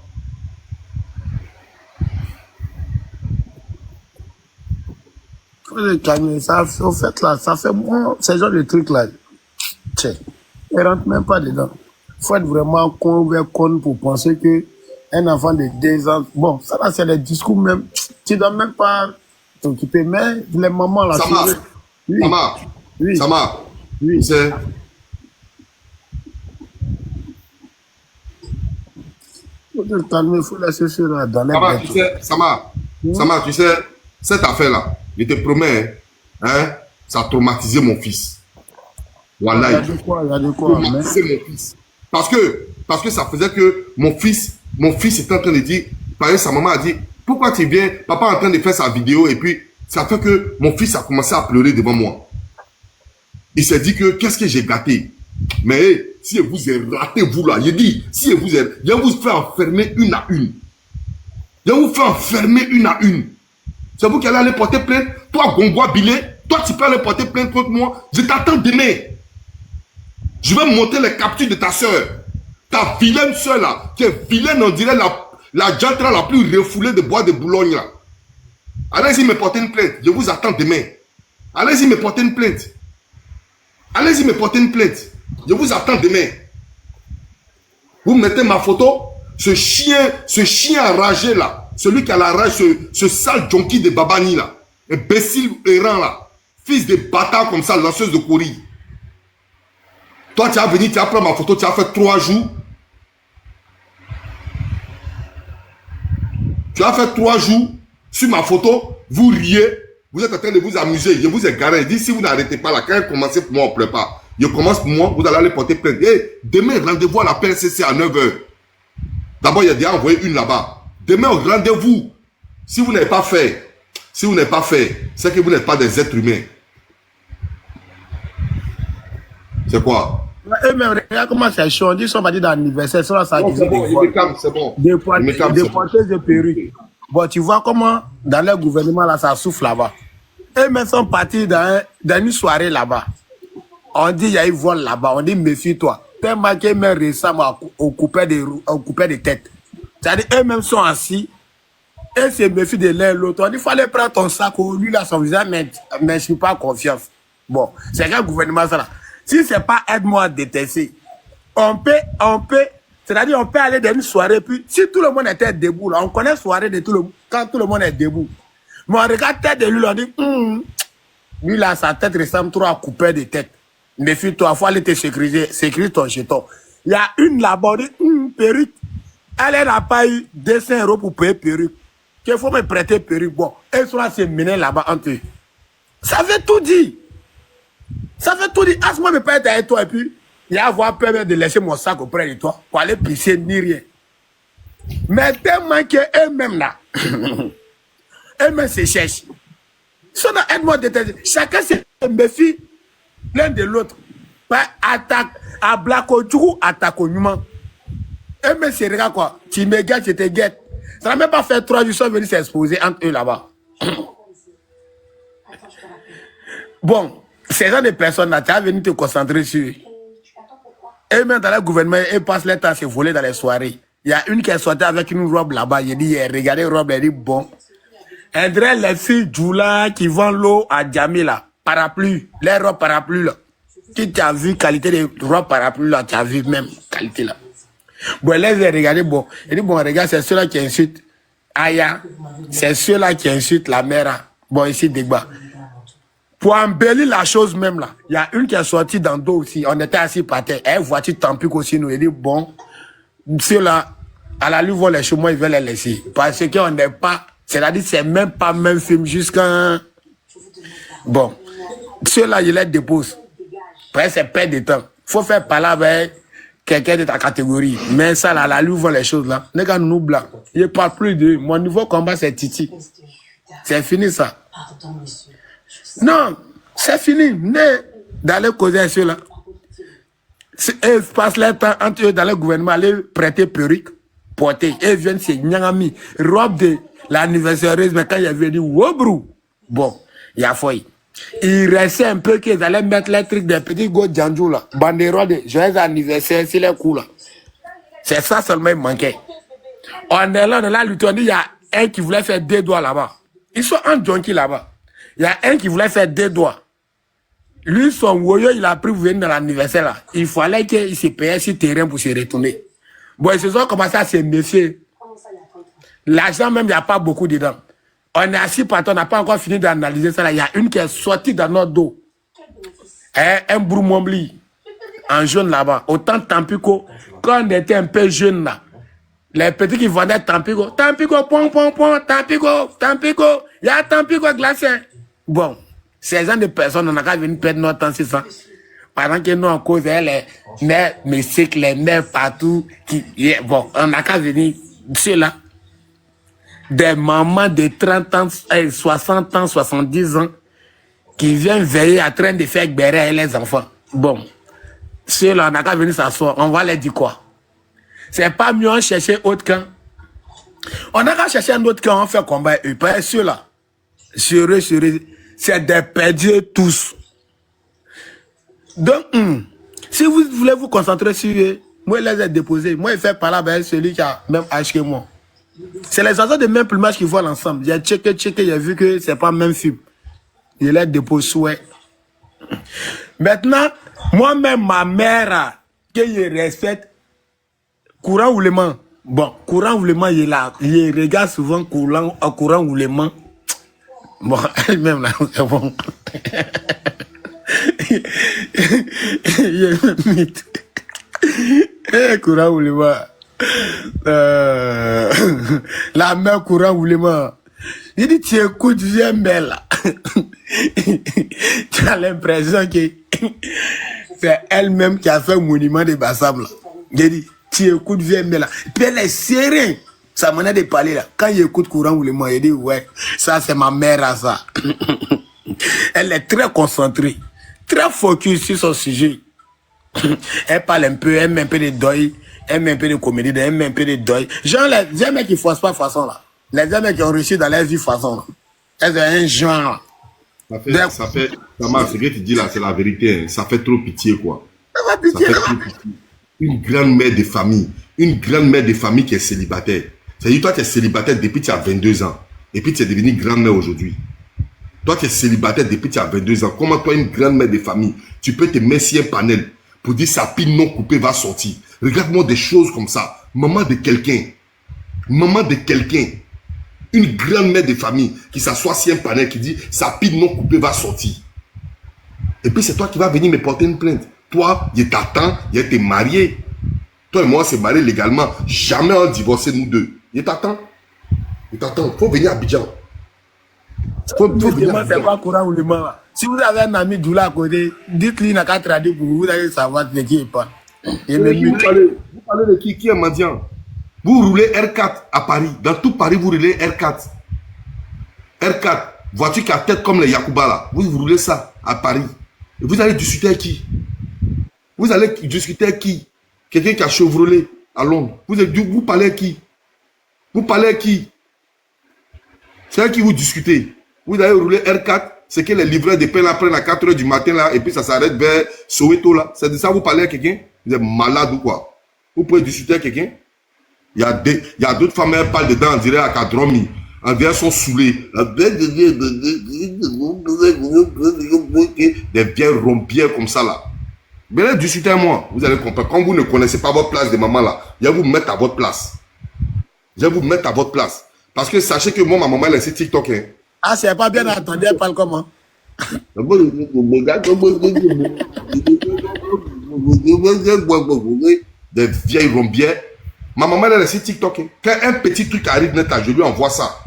Faut le calmer. Ça, au fait, là, ça fait moins. Ces genre de trucs là. Tiens, ne rentre même pas dedans. Faut être vraiment con pour penser que un enfant de 2 ans. Bon, ça là, c'est des discours même. Tu dois même pas t'occuper. Mais les mamans là. Sama. Oui. Sama. Oui. Sama. Oui. C'est. Faut te calmer, faut laisser ça là dans les Sama, tu sais, Sama, tu sais, cette affaire là. Je te promets, hein, ça a traumatisé mon fils. Voilà. Il y a de quoi, traumatisé mon fils. Parce que ça faisait que mon fils était en train de dire, par exemple, sa maman a dit, pourquoi tu viens, papa est en train de faire sa vidéo, et puis ça fait que mon fils a commencé à pleurer devant moi. Il s'est dit que, qu'est-ce que j'ai gâté? Mais si vous avez raté, vous là, il dit, si vous avez, je vais vous faire enfermer une à une. Je vais vous faire enfermer une à une. C'est vous qui allez aller porter plainte. Toi, Gongoa Bilé, toi, tu peux aller porter plainte contre moi. Je t'attends demain. Je vais monter les captures de ta soeur. Ta vilaine soeur là, qui est vilaine, on dirait la jantra la plus refoulée de bois de Boulogne là. Allez-y me porter une plainte. Je vous attends demain. Allez-y me porter une plainte. Allez-y me porter une plainte. Je vous attends demain. Vous mettez ma photo. Ce chien enragé là. Celui qui a la rage, ce sale junkie de Babani là. Imbécile errant là. Fils de bâtard comme ça, lanceuse de courrier. Toi, tu as venu, tu as pris ma photo, tu as fait 3 jours. Tu as fait 3 jours sur ma photo, vous riez, vous êtes en train de vous amuser. Je vous ai garé. Je dis, si vous n'arrêtez pas là, quand elle commence pour moi, on ne pleure pas. Je commence pour moi, vous allez aller porter plainte. Et demain, rendez-vous à la PSCC à 9h. D'abord, il y a déjà envoyé une là-bas. Demain, rendez-vous. Si vous n'avez pas fait, c'est que vous n'êtes pas des êtres humains. C'est quoi? Et même, regarde comment c'est chaud. On dit qu'on va dire dans l'anniversaire, ça bon, c'est bon, il me calme, c'est bon. Des porteuses de perruques. Bon, tu vois comment dans le gouvernement, là, ça souffle là-bas. Et même sont partis dans une soirée là-bas. On dit, il y a eu vol là-bas. On dit, méfie-toi. Tellement qu'ils même récemment au coupé de tête. C'est-à-dire, eux-mêmes sont assis. Et se méfient de l'un l'autre. On dit, il fallait prendre ton sac. Lui, là, son visage, mais je ne suis pas confiance. Bon, c'est quel gouvernement ça là? Si c'est pas aide-moi à détester, on peut, c'est-à-dire on peut aller dans une soirée, puis si tout le monde était debout, là, on connaît soirée de tout le monde, quand tout le monde est debout. Mais on regarde tête de lui, on dit, lui là, sa tête ressemble trop à couper de tête. Méfie-toi, il faut aller te sécuriser ton jeton. Il y a une là-bas, on dit, perruque. Elle n'a pas eu 200 € pour payer perruque. Qu'il faut me prêter perruque. Bon, elle sera se mener là-bas entre eux. Ça veut tout dire. Ça fait tout dire, à ce moment, je peux être avec toi et puis, il y a avoir peur de laisser mon sac auprès de toi pour aller pisser ni rien. Mais tellement qu'eux-mêmes là, eux-mêmes se cherchent. Si on a aide-moi de détester, chacun se méfie l'un de l'autre. Attaque, à Blako, du coup, attaque au numéro. Eux-mêmes se regardent quoi. Tu me guettes, je te guette. Ça n'a même pas fait 3 jours, ils sont venus s'exposer entre eux là-bas. Bon. Ces gens de personnes-là, tu as venu te concentrer sur eux. Et même dans le gouvernement, ils passent leur temps à se voler dans les soirées. Il y a une qui est sortie avec une robe là-bas. Il dit, regardez la robe, elle dit, bon. Elle dirait les filles Djoula qui vendent l'eau à Djamé là. Parapluie. Les robes parapluie là. Si tu as vu qualité de robe parapluie là, tu as vu même qualité là. Bon, elle les a regardé, bon. Elle dit, bon, regarde, c'est ceux-là qui insultent Aya. C'est ceux-là qui insultent la mère. Bon, ici, Degba. Pour embellir la chose même là, il y a une qui est sortie dans le dos aussi. On était assis par terre. Elle voiture Tampico aussi nous. Elle dit bon, ceux-là, à la lui voir les chemins, ils veulent les laisser. Parce qu'on n'est pas, c'est-à-dire c'est même pas même film jusqu'à. Bon, ceux-là, ils les déposent. Après, c'est perdre de temps. Faut faire parler avec quelqu'un de ta catégorie. Mais ça là, à la lui voir les choses là. Les gars, nous blancs. Il ne parle plus de mon niveau combat, c'est Titi. C'est fini ça. Non, c'est fini. D'aller causer ceux-là. Ils passent leur temps entre eux dans le gouvernement, aller prêter perruque, porter. Ils viennent se nyangami, robe de l'anniversaire, mais quand il est venu, wobrou. Bon, il y a foi. Il restait un peu qu'ils allaient mettre les trucs des petits go djanjou là. Banderole de joyeux anniversaire, c'est les coups là. C'est ça seulement il manquait. On est là, lui on dit, il y a un qui voulait faire 2 doigts là-bas. Ils sont en junkie là-bas. Il y a un qui voulait faire 2 doigts. Lui, son woyo, il a pris pour venir dans l'anniversaire là. Il fallait qu'il se paye sur terrain pour se retourner. Bon, ils se sont commencé à se méfier. L'argent même, il n'y a pas beaucoup dedans. On est assis par terre, on n'a pas encore fini d'analyser ça là. Il y a une qui est sortie dans notre dos. Un broumombli. En jaune là-bas. Autant Tampico, quand on était un peu jeune là. Les petits qui vendaient Tampico. Tampico, pom, pom, pom, Tampico. Il y a Tampico glacé. Bon, ces gens de personnes, on n'a qu'à venir perdre notre temps, c'est ça. Pendant que nous, en cause, les nerfs, mes cycles, les nerfs partout, bon, on n'a qu'à venir, ceux-là, des mamans de 30 ans, 60 ans, 70 ans, qui viennent veiller en train de faire bérer les enfants. Bon, ceux-là, on n'a qu'à venir s'asseoir, on va leur dire quoi? C'est pas mieux en chercher autre camp. On n'a qu'à chercher un autre camp, on fait combat, et pas ceux-là. Sérieux, c'est des perdus tous. Donc, si vous voulez vous concentrer sur eux, moi, je les ai déposés. Moi, je fais par là avec celui qui a même acheté moi. C'est les oiseaux de même plumage qui volent ensemble. J'ai checké, j'ai vu que c'est pas le même film. Je les dépose souhait. Maintenant, moi-même, ma mère, que je respecte, courant oulement. Bon, courant oulement, il est là. Je regarde souvent courant oulement. Bon, elle-même là, c'est bon. Il est même mythe. Courant oulement. La mère courant oulement. Il dit, tu écoutes, viens belle là. Tu as l'impression que c'est elle-même qui a fait un monument de Bassam là. Il dit, tu écoutes, viens belle là. Puis elle est serrée. Ça m'en a de parler là. Quand il écoute courant oulement, il dit, ouais, ça c'est ma mère à ça. Elle est très concentrée, très focus sur son sujet. Elle parle un peu, elle met un peu de deuil, elle met un peu de comédie, elle met un peu de deuil. Genre, les mecs qui ne forcent pas façon là. Les mecs qui ont réussi dans leur vie façon là. Elles ont un genre. Ça fait, ce que tu dis là, c'est la vérité. Hein. Ça fait trop pitié, quoi. Ça fait pitié. Une grande-mère de famille qui est célibataire. C'est-à-dire, toi, tu es célibataire depuis que tu as 22 ans. Et puis, tu es devenue grand-mère aujourd'hui. Toi, tu es célibataire depuis que tu as 22 ans. Comment toi, une grande-mère de famille, tu peux te mettre sur un panel pour dire sa pile non coupée va sortir. Regarde-moi des choses comme ça. Maman de quelqu'un. Une grande-mère de famille qui s'assoit sur un panel qui dit sa pile non coupée va sortir. Et puis, c'est toi qui vas venir me porter une plainte. Toi, il t'attend, il t'es marié. Toi et moi, on s'est mariés légalement. Jamais on divorcé, nous deux. Il t'attend. Il t'attend. Il faut venir à Abidjan. C'est pas courant ou le moment. Si vous avez un ami Doula à côté, dites-lui n'a qu'à traduire pour vous, vous allez savoir de qui il parle. Vous parlez de qui est mendiant? Vous roulez R4 à Paris. Dans tout Paris, vous roulez R4. R4, voiture qui a tête comme les Yacouba là. Vous roulez ça à Paris. Et vous allez discuter avec qui? Vous allez discuter avec qui? Quelqu'un qui a Chevrolet à Londres. Vous parlez à qui? Vous parlez à qui? C'est avec qui vous discutez. Vous allez rouler R4, c'est que les livreurs de pain là prennent à 4 h du matin là, et puis ça s'arrête vers Soweto là. C'est de ça vous parlez à quelqu'un? Vous êtes malade ou quoi? Vous pouvez discuter avec quelqu'un? Il y a d'autres femmes, elles parlent dedans, on dirait à Kadromi. On dirait elles sont saoulées. Des vieilles rompières comme ça là. Venez discuter avec moi, vous allez comprendre. Quand vous ne connaissez pas votre place de maman là, je vais vous mettre à votre place. Je vais vous mettre à votre place. Parce que sachez que moi, ma maman, elle est sur TikTok. Hein. Ah, c'est pas bien entendu, elle parle comment? Des vieilles rombières. Ma maman, elle est sur TikTok. Hein. Quand un petit truc arrive net, je lui envoie ça.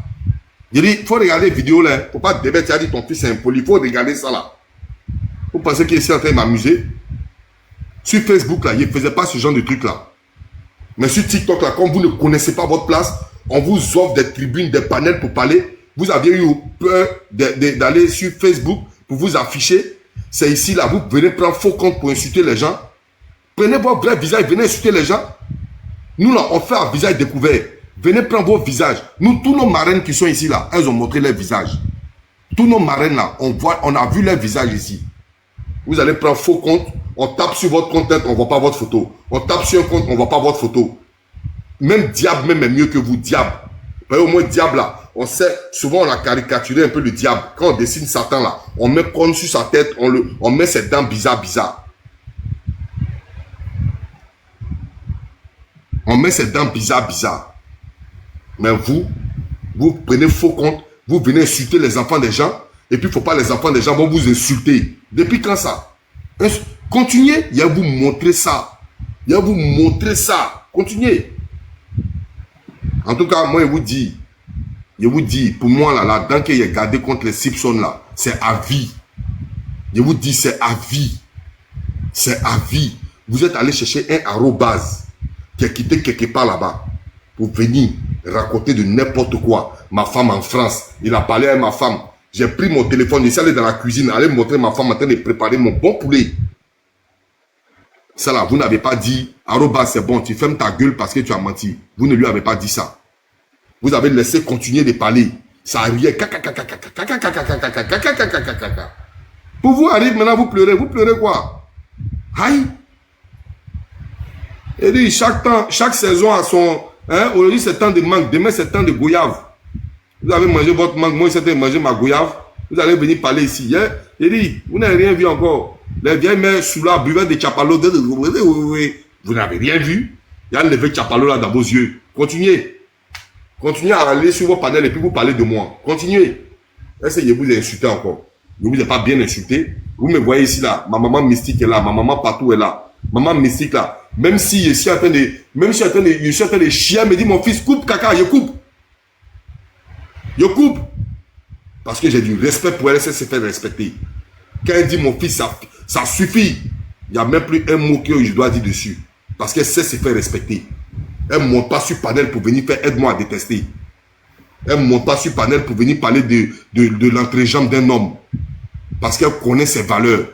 Je dis, il faut regarder la vidéo là. Il ne faut pas te débattre, tu as dit ton fils est impoli. Il faut regarder ça là. Vous pensez qu'il est en train de m'amuser? Sur Facebook là, il ne faisait pas ce genre de truc là. Mais sur TikTok là, quand vous ne connaissez pas votre place, on vous offre des tribunes, des panels pour parler. Vous aviez eu peur d'aller sur Facebook pour vous afficher. C'est ici là, vous venez prendre faux compte pour insulter les gens. Prenez votre vrai visage, venez insulter les gens. Nous là, on fait un visage découvert. Venez prendre vos visages. Nous, tous nos marraines qui sont ici là, elles ont montré leur visage. Tous nos marraines là, on a vu leur visage ici. Vous allez prendre faux compte. On tape sur votre compte, on ne voit pas votre photo. On tape sur un compte, on ne voit pas votre photo. Même diable même est mieux que vous, diable. Au moins diable là, on sait, souvent on a caricaturé un peu le diable. Quand on dessine Satan là, on met corne sur sa tête, on met ses dents bizarres. On met ses dents bizarres. Mais vous prenez faux compte, vous venez insulter les enfants des gens, et puis il ne faut pas les enfants des gens vont vous insulter. Depuis quand ça? Continuez, il va vous montrer ça. Continuez. En tout cas, moi, je vous dis, pour moi, là, la dent qu'il a gardée contre les Simpsons, là, c'est à vie. Je vous dis, c'est à vie. C'est à vie. Vous êtes allé chercher un arrobase qui a quitté quelque part là-bas pour venir raconter de n'importe quoi. Ma femme en France, il a parlé à ma femme. J'ai pris mon téléphone, je suis allé dans la cuisine, aller montrer ma femme en train de préparer mon bon poulet. Ça là, vous n'avez pas dit, arrobas, c'est bon, tu fermes ta gueule parce que tu as menti. Vous ne lui avez pas dit ça. Vous avez laissé continuer de parler. Ça arrivait. Pour vous arrive maintenant, vous pleurez. Vous pleurez quoi? Aïe. Et dit, chaque saison a son... Hein, aujourd'hui, c'est temps de mangue. Demain, c'est temps de goyave. Vous avez mangé votre mangue. Moi, j'étais mangé ma goyave. Vous allez venir parler ici. Hein? Il dit, vous n'avez rien vu encore. Les vieilles mères sous la buvant des chapalos. Vous n'avez rien vu. Il y a levé chapalo là dans vos yeux. Continuez. Continuez à aller sur vos panels et puis vous parlez de moi. Continuez. Essayez de vous insulter encore. Je ne vous ai pas bien insulté. Vous me voyez ici là. Ma maman mystique est là. Ma maman partout est là. Maman mystique là. Même si je suis en train de chier, elle me dit mon fils coupe caca, je coupe. Je coupe. Parce que j'ai du respect pour elle, elle se fait respecter. Quand elle dit mon fils, ça suffit. Il n'y a même plus un mot que je dois dire dessus. Parce qu'elle sait se faire respecter. Elle ne monte pas sur panel pour venir faire aide-moi à détester. Elle ne monte pas sur panel pour venir parler de l'entrejambe d'un homme. Parce qu'elle connaît ses valeurs.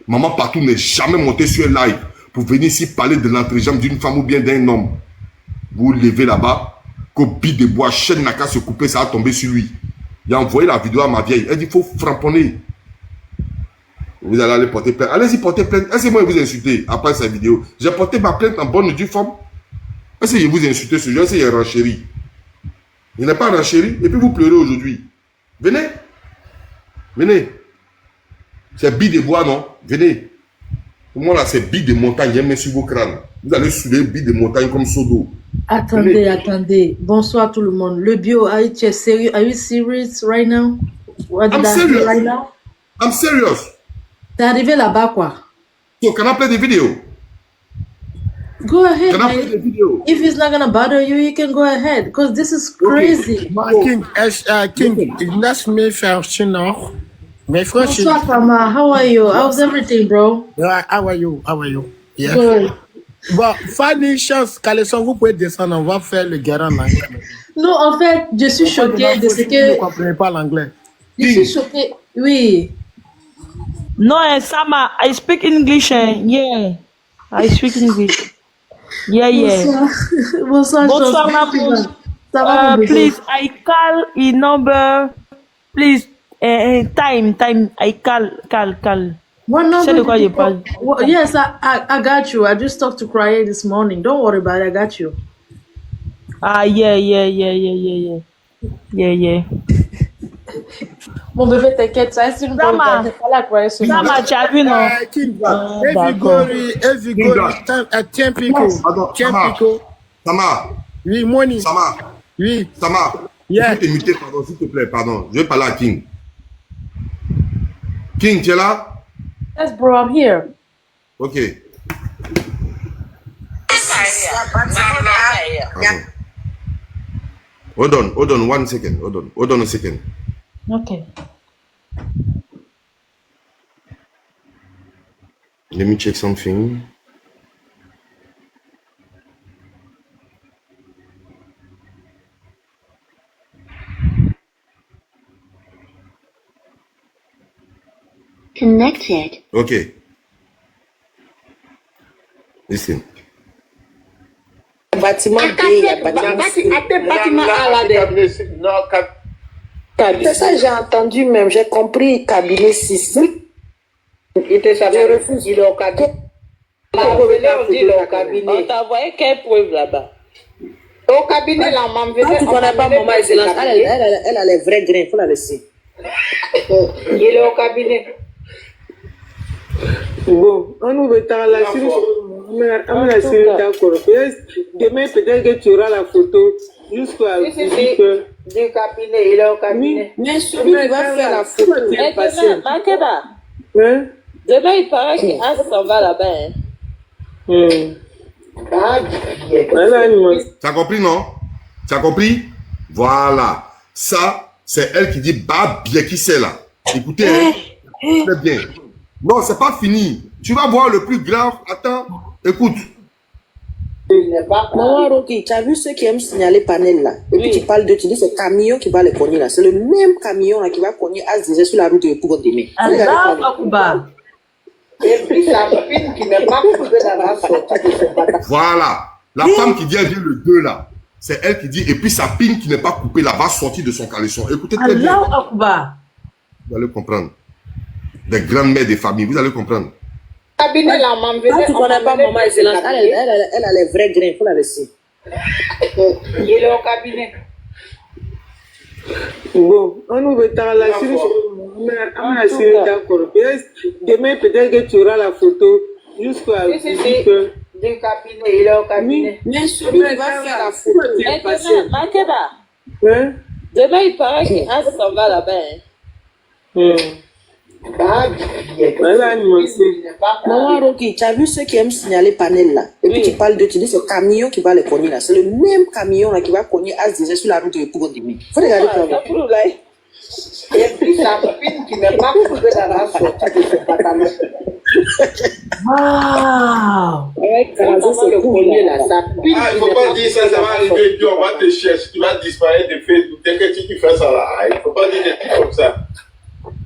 Maman partout n'est jamais montée sur un live pour venir ici parler de l'entrejambe d'une femme ou bien d'un homme. Vous levez là-bas, copie de bois, chaîne n'a qu'à se couper, ça va tomber sur lui. Il a envoyé la vidéo à ma vieille. Elle dit, il faut framponner. Vous allez aller porter plainte. Allez-y porter plainte. Est-ce que moi, vous insulter après cette vidéo? J'ai porté ma plainte en bonne et due forme. Est-ce que je vous insulter ce jour? Est-ce qu'il renchéri? Il n'est pas renchéri. Et puis vous pleurez aujourd'hui. Venez. Venez. C'est billes de bois, non? Venez. Pour moi, là, c'est billes de montagne. Il y a sur vos crânes. Vous allez soulever billes de montagne comme Sodo. Attendez, Venez. attendez. Bonsoir tout le monde. Le bio, are you serious right now? What did I'm I do serious. right now? I'm serious. T'es arrivé là-bas, quoi? So, can I play the video? Go ahead, Can I play man. the video? If it's not gonna bother you, you can go ahead. Because this is crazy. King, King, laisse me faire sinon. Mais franchement, Bonsoir, Fama. How are you? How's everything, bro? how are you? How are you? Yeah. Good. Bon, Fanny, chance, Caleçon, vous pouvez descendre, on va faire le guerre en anglais. Non, en fait, je suis choquée de ce Vous ne que... comprenez pas l'anglais. Je suis choquée. Oui. No, Sama, I speak English. Yeah, I speak English. Yeah, yeah. Bonsoir. Bonsoir, Bonsoir, Chance. maman. Ça va, mon bébé? Please, I call in number. Please, time. I call. What number? C'est de quoi did je you parle? call? Well, yes, I got you. I just talked to Cry this morning. Don't worry about it. I got you. Yeah. Mon bébé, t'inquiète, ça c'est une bonne Sama. idée. Pas la Cry ce Sama, matin. tu as vu, non? King, d'accord. tiens, Pardon, Pico. Sama. Oui, money. Sama. Oui. Sama. Yeah. Je peux te muter, pardon, s'il te plaît, pardon. Je vais parler à King. King, tu es là? Yes, bro, I'm here. Ok. Pardon. Hold on 1 second. Hold on a second. Okay. Let me check something. Connected. Okay. Listen. Bâtiment B, il y a bâtiment A là. C'est ça, j'ai entendu même, j'ai compris cabinet 6. Je refuse, il est au cabinet. On t'a envoyé quelle preuve là-bas? Au cabinet, là, on m'envoyait. Tu connais pas Maman Excellence, elle a les vrais grains, il faut la laisser. Il est au cabinet. Bon, on nous retard là. D'accord. Demain, peut-être que tu auras la photo jusqu'à 18h. Du cabinet, il est au cabinet. Mais celui qui va faire la photo. Demain, Makeba. Demain, il paraît qu'As s'en va là-bas. Tu as compris, non? Tu as compris? Voilà. Ça, c'est elle qui dit, bah, bien qui c'est là. Écoutez, hein, très bien. Non, c'est pas fini. Tu vas voir le plus grave. Attends, écoute. Maman Rocky, tu as vu ceux qui aiment signaler panel là? Et puis tu parles de, tu dis c'est camion qui va les cogner là. C'est le même camion là qui va cogner à déjà sur la route de pour demain. Allah Akbar. Et puis sa fille qui n'est pas coupée dans la sortie de ce bâtard. Voilà. La femme qui vient le 2 là. C'est elle qui dit, et puis sa pine qui n'est pas coupée là va sortir de son caleçon. Écoutez très bien. Allah Akbar. Vous allez comprendre. Des grandes mères des familles, vous allez comprendre. Cabinet là, maman, tu connais pas maman excellence. Elle a les vrais grains, il faut la laisser. Il est au cabinet. Bon, on nous mettra la série. D'accord. Demain, peut-être que tu auras la photo jusqu'à 18h. Du cabinet, il est au cabinet. Mais celui qui va faire la photo. Demain, il paraît qu'il s'en va là-bas. Maman Rocky, tu as vu ceux qui aiment signaler panel là? Et puis tu parles de, tu dis c'est camion qui va les cogner là. C'est le même camion là qui va cogner à déjà sur la route de pour demain. Faut regarder ça. Et puis sa fille qui n'est pas coupée dans la sortie de ce pantalon. Wow. Il faut pas dire ça, ça va arriver, puis on va te chercher, tu vas disparaître de Facebook. Dès que tu fais ça là, il faut pas dire des trucs comme ça.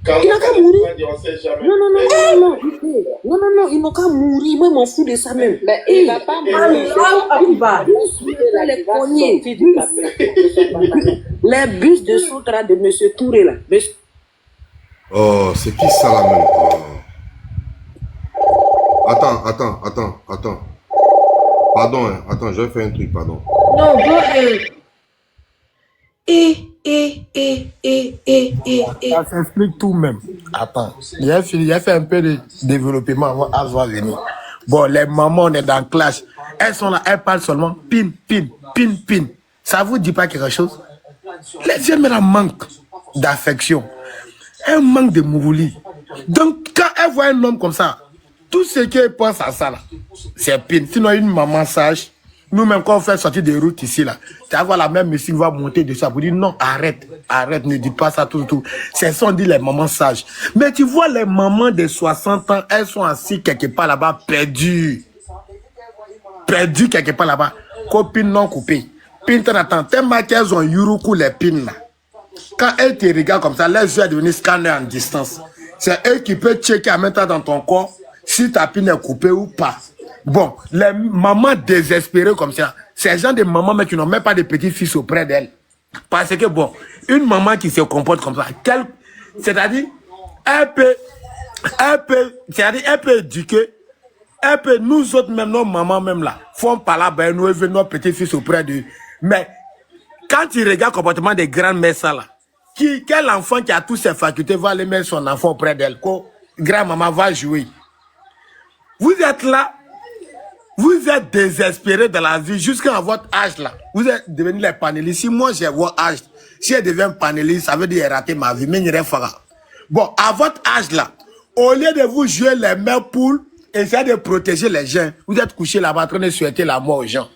Il n'a qu'à mourir. Non, ils n'ont qu'à mourir. Moi, je m'en fous de ça même. Mais il va pas mourir. Les bus de Soutra de M. Touré là. Oh, c'est qui ça là même? Attends. Pardon, hein. Attends, je vais faire un truc, pardon. Non, go Ça s'explique tout même. Attends, il a fait un peu de développement avant à venir. Bon, les mamans, on est dans clash. Elles sont là, elles parlent seulement pin. Ça vous dit pas quelque chose? Les femmes manquent d'affection. Elles manquent de mouroulis. Donc, quand elles voient un homme comme ça, tout ce qu'elles pensent à ça, là, c'est pin. Sinon, une maman sage, nous-mêmes, quand on fait sortir des routes ici, là, tu vas voir la même monsieur qui va monter dessus pour dire non, arrête, ne dis pas ça, tout. C'est ça, on dit les mamans sages. Mais tu vois, les mamans de 60 ans, elles sont assises quelque part là-bas, perdues quelque part là-bas. Copines non coupées. Pin, t'attends, tellement qu'elles ont yuruku les pins là. Quand elles te regardent comme ça, les yeux sont devenus scannés en distance. C'est eux qui peuvent checker en même temps dans ton corps si ta pin est coupée ou pas. Bon, les mamans désespérées comme ça, c'est gens de mamans mais qui n'ont même pas de petits-fils auprès d'elles. Parce que bon, une maman qui se comporte comme ça, c'est-à-dire, elle peut éduquer, nous autres même, nos mamans même là, font par là, ben nous élevons nos petits-fils auprès d'eux. Mais, quand tu regardes le comportement des grandes-mères ça là, quel enfant qui a toutes ses facultés va aller mettre son enfant auprès d'elle, grand-maman va jouer. Vous êtes là, vous êtes désespérés de la vie jusqu'à votre âge là. Vous êtes devenus les panélistes. Si moi j'ai votre âge, si je deviens panéliste, ça veut dire rater ma vie. Mais bon, à votre âge là, au lieu de vous jouer les mains pour essayer de protéger les gens, vous êtes couchés là-bas en train de souhaiter la mort aux gens.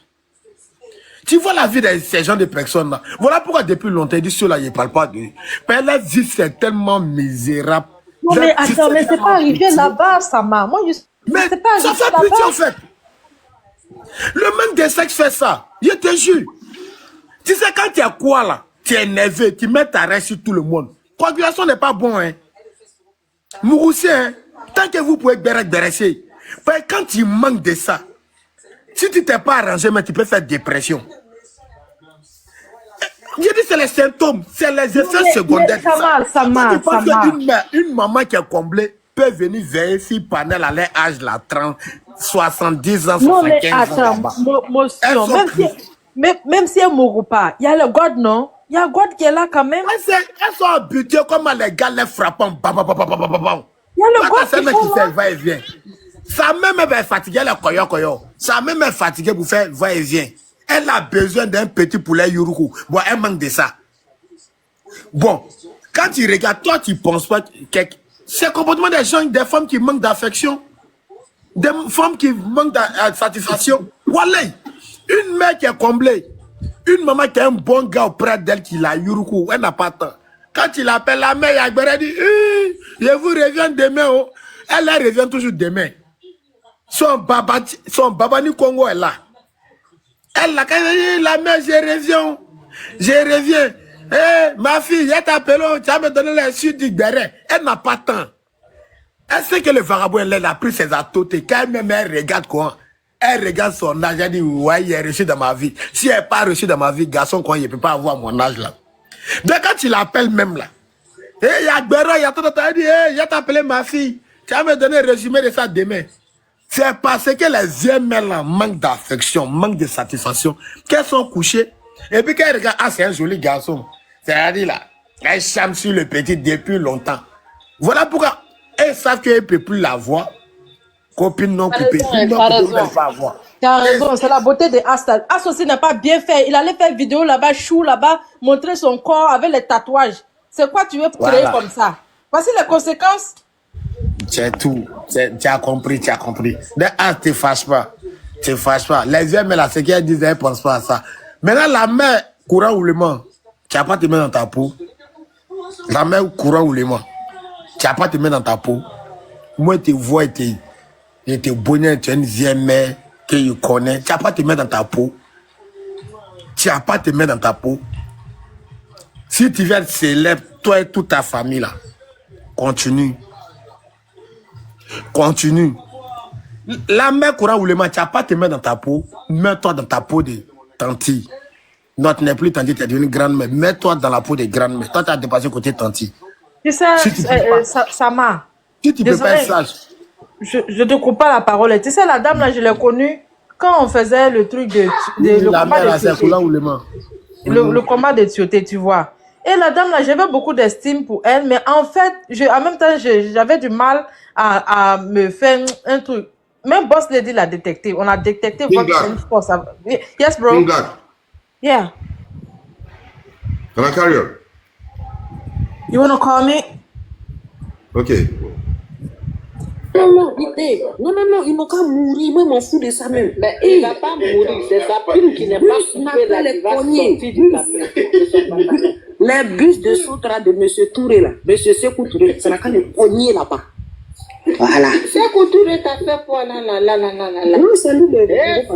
Tu vois la vie de ces gens de personnes là. Voilà pourquoi depuis longtemps, ils disent ceux-là, ils ne parlent pas d'eux. Mais la vie, c'est tellement misérable. Non, mais attends, mais c'est pas arrivé là-bas, Sama. Moi, mais ça fait pitié en fait. Le manque de sexe fait ça. Je te jure. Tu sais, quand tu es quoi là, tu es énervé, tu mets ta reste sur tout le monde. Coagulation n'est pas bon, hein. Mouroussi, hein. Tant que vous pouvez béresser. Quand tu manques de ça, si tu t'es pas arrangé, mais tu peux faire dépression. Je dis c'est les symptômes, c'est les effets secondaires. Sama. Une maman qui est comblée peut venir veiller si panel à leur âge là, 30, 70 ans, 75 ans. Non, mais attends, même si elle ne mourra pas, il y a le God, non? Il y a God qui est là quand même. Elles sont habituées comme les gars les frappant. Il y a le God qui fait va-et-vient. Sa même est fatiguée, elle est koyo. Sa même est fatiguée pour faire va-et-vient. Elle a besoin d'un petit poulet yuruku. Bon, elle manque de ça. Bon, quand tu regardes, toi, tu penses pas que c'est le comportement des gens, des femmes qui manquent d'affection, des femmes qui manquent de satisfaction. Voilà. Une mère qui est comblée, une maman qui a un bon gars auprès d'elle qui l'a yuruku, elle n'a pas de temps. Quand il appelle la mère, Yagbera dit, je vous reviens demain. Oh. Elle revient toujours demain. Son baba ni Congo est là. Elle a dit, la mère, je reviens. Eh, ma fille, je t'appelle, tu vas me donner les suites du béret. Elle n'a pas de temps. Elle sait que le vagabond, elle a pris ses atouts. Quand même, elle regarde quoi? Elle regarde son âge, elle dit, ouais, il est reçu dans ma vie. Si elle n'est pas reçue dans ma vie, garçon, quoi, il ne peut pas avoir mon âge là. Donc quand tu l'appelles même là, il y a Gbero, il y a tout, elle dit, hey, je t'appelé ma fille. Tu vas me donner un résumé de ça demain. C'est parce que les vieux mères là manquent d'affection, manquent de satisfaction, qu'elles sont couchées. Et puis quand elles regardent, ah, c'est un joli garçon. C'est-à-dire là, elles chament sur le petit depuis longtemps. Voilà pourquoi elles savent qu'elles ne peuvent plus la voir. Copine non coupée, elle va avoir. Tu as raison, c'est la beauté de Asta. Asta aussi n'a pas bien fait. Il allait faire vidéo là-bas, chou là-bas, montrer son corps avec les tatouages. C'est quoi tu veux créer comme ça? Voici les conséquences. C'est tout. Tu as compris, tu as compris. Ne te fâche pas. Te fâche pas. Les vieux, mais là, ce qu'elles disent, elles ne pensent pas à ça. Maintenant, la mère courant ou le ment, tu n'as pas te mettre dans ta peau. La mère courant ou le ment, tu n'as pas te mettre dans ta peau. Moi, tu vois, tu es bonheur, tu es une vieille mère que tu connais. Tu n'as pas te mettre dans ta peau. Tu n'as pas te mettre dans ta peau. Si tu viens de célèbre, toi et toute ta famille là, continue. Continue. La mère courant ou le ment, tu n'as pas te mettre dans ta peau. Mets-toi dans ta peau de tanti. Non, tu n'es plus tanti, tu es devenue grande-mère. Mets-toi dans la peau de grande-mère. Toi, tu as dépassé côté tanti. Tu sais, Sama. Si tu peux pas être sage. Je te coupe pas la parole. Tu sais, la dame là, je l'ai connue quand on faisait le truc de le combat de Tioté. Le combat de Tioté, tu vois. Et la dame là, j'avais beaucoup d'estime pour elle, mais en fait, en même temps, j'avais du mal à me faire un truc. Même Boss Lady l'a détecté. On a détecté votre une force. Yes, bro. Yeah. Can I carry on? You wanna call me? Okay. Non, ils n'ont qu'à mourir, moi, je m'en fous de ça même. Mais il ne va pas mourir, c'est sa prime qui n'est pas coupée là, qui va sortir du café. Les bus de Soutra de M. Touré là, M. Sekou Touré, ça n'a qu'à le pogner là-bas. Voilà. Sekou Touré t'a fait quoi là? Non, c'est lui le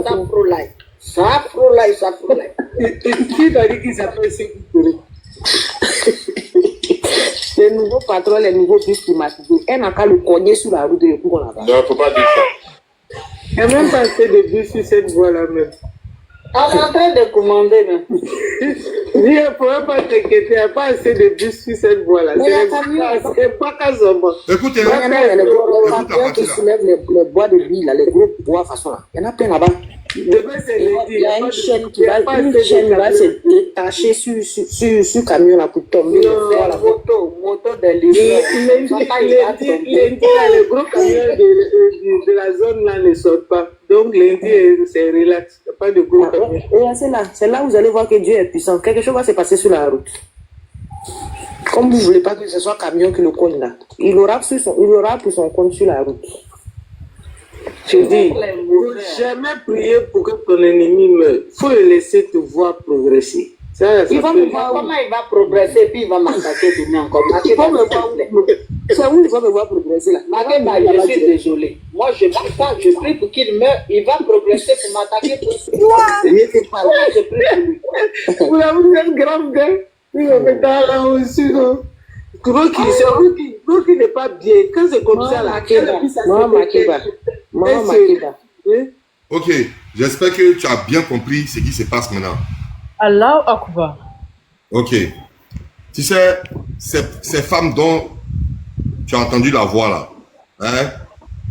Safrolai. Safrolai. Qui t'a dit qu'il s'appelle Sekou Touré? Les nouveaux patrons, les nouveaux bus climatisés, elle n'a qu'à le cogner sur la route de l'époque là-bas. Non, il ne faut pas dire ça. Il n'y a même pas assez de bus sur cette voie-là même. On est en train de commander même. Il ne faudrait pas t'inquiéter, il n'y a pas assez de bus sur cette voie-là. C'est pas qu'à Zomba. Écoutez, il y a les camions qui soulèvent les bois de billes, les gros bois façon là. Il y en a plein là-bas. Il y a une chaîne qui va se détacher sur camion là pour tomber. Moto de les gros camions de la zone là ne sortent pas. Donc lundi, c'est relax. Il n'y a pas de gros camions. C'est là où vous allez voir que Dieu est puissant. Quelque chose va se passer sur la route. Comme vous ne voulez pas que ce soit camion qui le cogne là, il aura pour son compte sur la route. Je dis, jamais prier pour que ton ennemi meure. Il faut le laisser te voir progresser. Comment il va progresser puis il va m'attaquer demain encore. C'est où il va me voir progresser là. Je suis désolé. Moi je prie pour qu'il meure. Il va progresser pour m'attaquer pour moi. Je prie pour lui. Vous êtes grave gars. Il va me faire là aussi. Rocky n'est pas bien. Quand c'est comme ça là. Ok, j'espère que tu as bien compris ce qui se passe maintenant. Allahu Akbar. Ok. Tu sais, ces femmes dont tu as entendu la voix là, hein,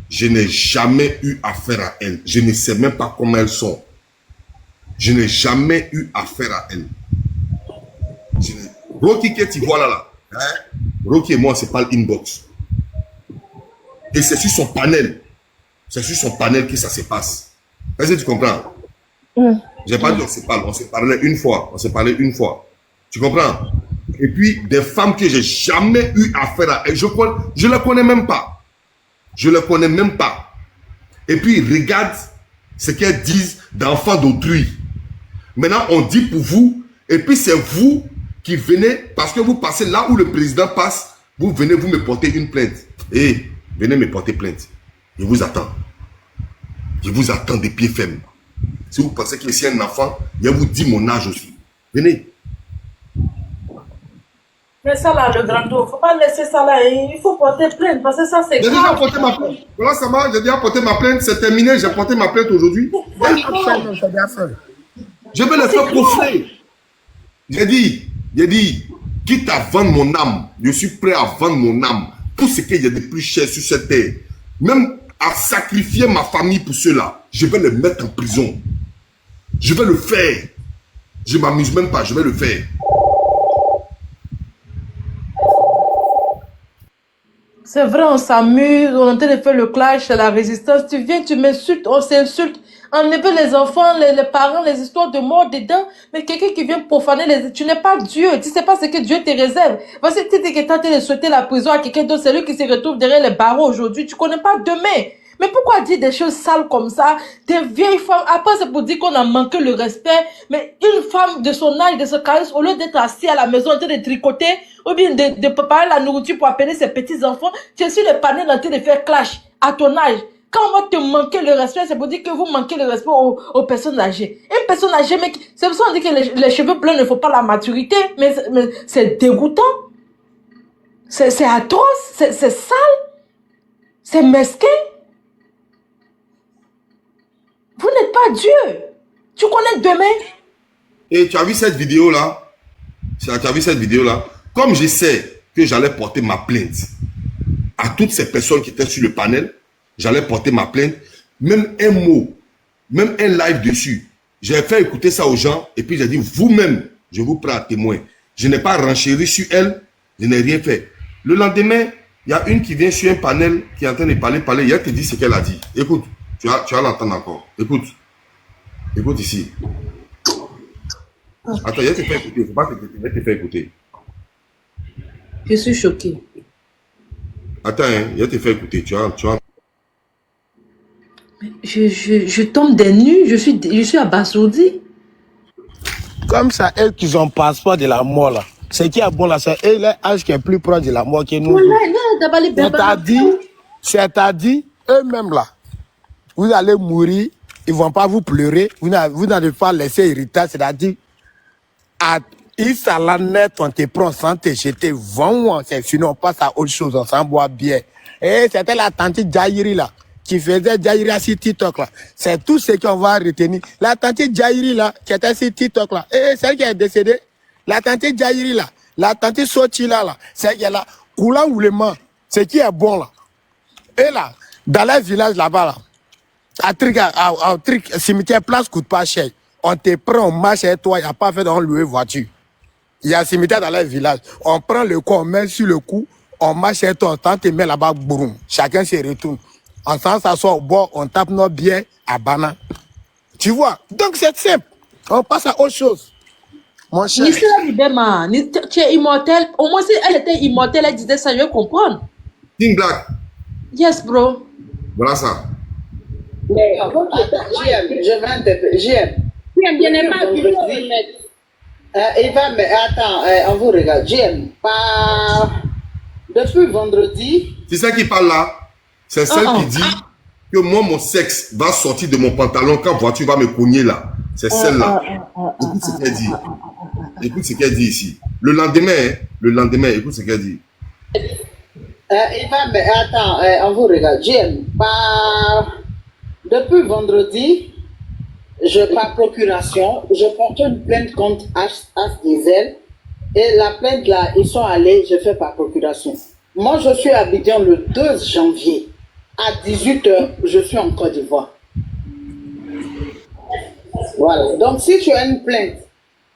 je n'ai jamais eu affaire à elles. Je ne sais même pas comment elles sont. Je n'ai jamais eu affaire à elles. Rocky que tu vois là, hein, Rocky et moi, c'est pas l'inbox. Et c'est sur son panel. C'est sur son panel que ça se passe. Est-ce que tu comprends? J'ai pas dit on s'est parlé une fois. Tu comprends? Et puis, des femmes que j'ai jamais eu affaire à elles, je les connais même pas. Et puis, regarde ce qu'elles disent d'enfants d'autrui. Maintenant, on dit pour vous, et puis c'est vous qui venez, parce que vous passez là où le président passe, vous venez, vous me portez une plainte. Et venez me porter plainte. Je vous attends. Je vous attends des pieds fermes. Si vous pensez que c'est un enfant, je vous dis mon âge aussi. Venez. Mais ça là, le grand dos, il ne faut pas laisser ça là. Il faut porter plainte parce que ça c'est grave. J'ai déjà porté ma plainte. Voilà, ça va, j'ai déjà porté ma plainte. C'est terminé, j'ai porté ma plainte aujourd'hui. Je vais le faire profiter. J'ai dit, quitte à vendre mon âme, je suis prêt à vendre mon âme pour ce qu'il y a de plus cher sur cette terre. Même à sacrifier ma famille pour cela. Je vais les mettre en prison. Je vais le faire. Je ne m'amuse même pas, je vais le faire. C'est vrai, on s'amuse, on est en train de faire le clash, la résistance. Tu viens, tu m'insultes, on s'insulte. Enlever les enfants, les parents, les histoires de mort dedans. Mais quelqu'un qui vient profaner les... Tu n'es pas Dieu. Tu ne sais pas ce que Dieu te réserve. Parce que tu es en train de souhaiter la prison à quelqu'un d'autre. C'est lui qui se retrouve derrière les barreaux aujourd'hui. Tu ne connais pas demain. Mais pourquoi dire des choses sales comme ça? Des vieilles femmes. Après, c'est pour dire qu'on a manqué le respect. Mais une femme de son âge, de ce charisme, au lieu d'être assise à la maison en train de tricoter, ou bien de préparer la nourriture pour appeler ses petits-enfants, tu es sur les panneaux en train de faire clash à ton âge. Quand on va te manquer le respect, c'est pour dire que vous manquez le respect aux personnes âgées. Une personne âgée, mais c'est pour ça qu'on dit que les cheveux blancs ne font pas la maturité. Mais c'est dégoûtant. C'est atroce. C'est sale. C'est mesquin. Vous n'êtes pas Dieu. Tu connais demain. Et tu as vu cette vidéo-là? Tu as vu cette vidéo-là? Comme je sais que j'allais porter ma plainte à toutes ces personnes qui étaient sur le panel, j'allais porter ma plainte, même un mot, même un live dessus. J'ai fait écouter ça aux gens et puis j'ai dit, vous-même, je vous prends à témoin. Je n'ai pas renchéri sur elle, je n'ai rien fait. Le lendemain, il y a une qui vient sur un panel qui est en train de parler, et elle te dit ce qu'elle a dit. Écoute, tu vas l'entendre encore. Écoute ici. Attends, il te fait écouter, il ne faut pas te faire écouter. Je suis choquée. Attends, il te fait écouter, tu vois. Je tombe des nues, je suis abasourdie. Comme ça, elles qui ont passeport de la mort là. Ce qui est bon là, c'est l'âge qui est plus proche de la mort que nous. C'est-à-dire, eux-mêmes là, vous allez mourir, ils ne vont pas vous pleurer, vous n'allez pas laisser héritage, c'est-à-dire, à Isalanet, on te prend sans te jeter, sinon on passe à autre chose, on s'en boit bien. Et c'était la tante Jairi là, qui faisait Jairi sur TikTok là. C'est tout ce qu'on va retenir. La tante Jairi là, qui était sur TikTok là, et celle qui est décédée, la tante Jairi là, la tante Sochi là, c'est qu'elle a coulant ou le main, ce qui est bon là. Et là, dans les villages là-bas là, à truc, cimetière place coûte pas cher. On te prend, on marche avec toi, il n'y a pas fait d'en louer voiture. Il y a un cimetière dans les villages. On prend le corps, on met sur le cou, on marche avec toi, on tente de mettre là-bas, boum. Chacun se retourne. On s'assoit au bord, on tape nos biens à Bana. Tu vois? Donc c'est simple. On passe à autre chose. Mon cher. Tu es immortel. Au moins, si elle était immortelle, elle disait ça, je vais comprendre. King Black. Yes, bro. Voilà ça. Mais, attends, je vais interpréter. Je n'ai pas vu Eva, mais attends, on vous regarde. JM, pas... Depuis vendredi... C'est ça qui parle là. C'est celle qui dit que moi, mon sexe va sortir de mon pantalon quand la voiture va me cogner là. C'est celle-là. Écoute ce qu'elle dit. Écoute ce qu'elle dit ici. Le lendemain, écoute ce qu'elle dit. Eva, mais attends, on vous regarde. JM, pas... Depuis vendredi... par procuration, je porte une plainte contre As Diesel et la plainte là, ils sont allés, je fais par procuration. Moi, je suis à Abidjan le 2 janvier. À 18 h, je suis en Côte d'Ivoire. Voilà. Donc, si tu as une plainte,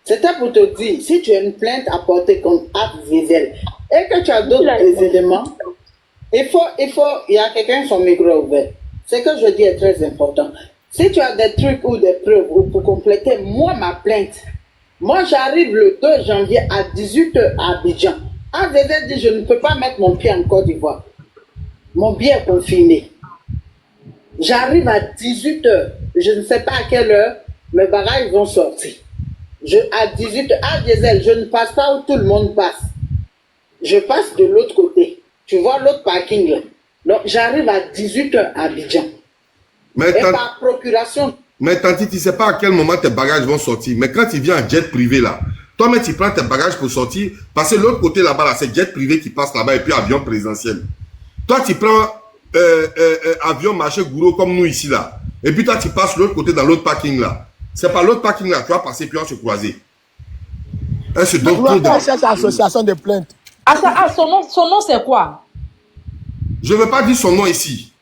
c'était pour te dire, si tu as une plainte à porter contre As Diesel et que tu as d'autres éléments, il y a quelqu'un son micro ouvert. Ce que je dis est très important. Si tu as des trucs ou des preuves pour compléter, moi, ma plainte, moi, j'arrive le 2 janvier à 18 h à Abidjan. AVD dit, je ne peux pas mettre mon pied en Côte d'Ivoire. Mon billet est confiné. J'arrive à 18 h. Je ne sais pas à quelle heure mes bagages vont sortir. à 18h, à Diesel, je ne passe pas où tout le monde passe. Je passe de l'autre côté. Tu vois l'autre parking là. Donc j'arrive à 18h à Abidjan. Mais et par procuration. Mais Tanti, tu ne sais pas à quel moment tes bagages vont sortir. Mais quand tu viens en jet privé là, toi-même tu prends tes bagages pour sortir, parce que l'autre côté là-bas, là, c'est jet privé qui passe là-bas et puis avion présidentiel. Toi tu prends avion marché gourou comme nous ici là. Et puis toi tu passes l'autre côté dans l'autre parking là. C'est par l'autre parking là, tu vas passer puis on se croiser. Elle se donne trop dans cette association de plaintes. Son nom c'est quoi? Je ne veux pas dire son nom ici.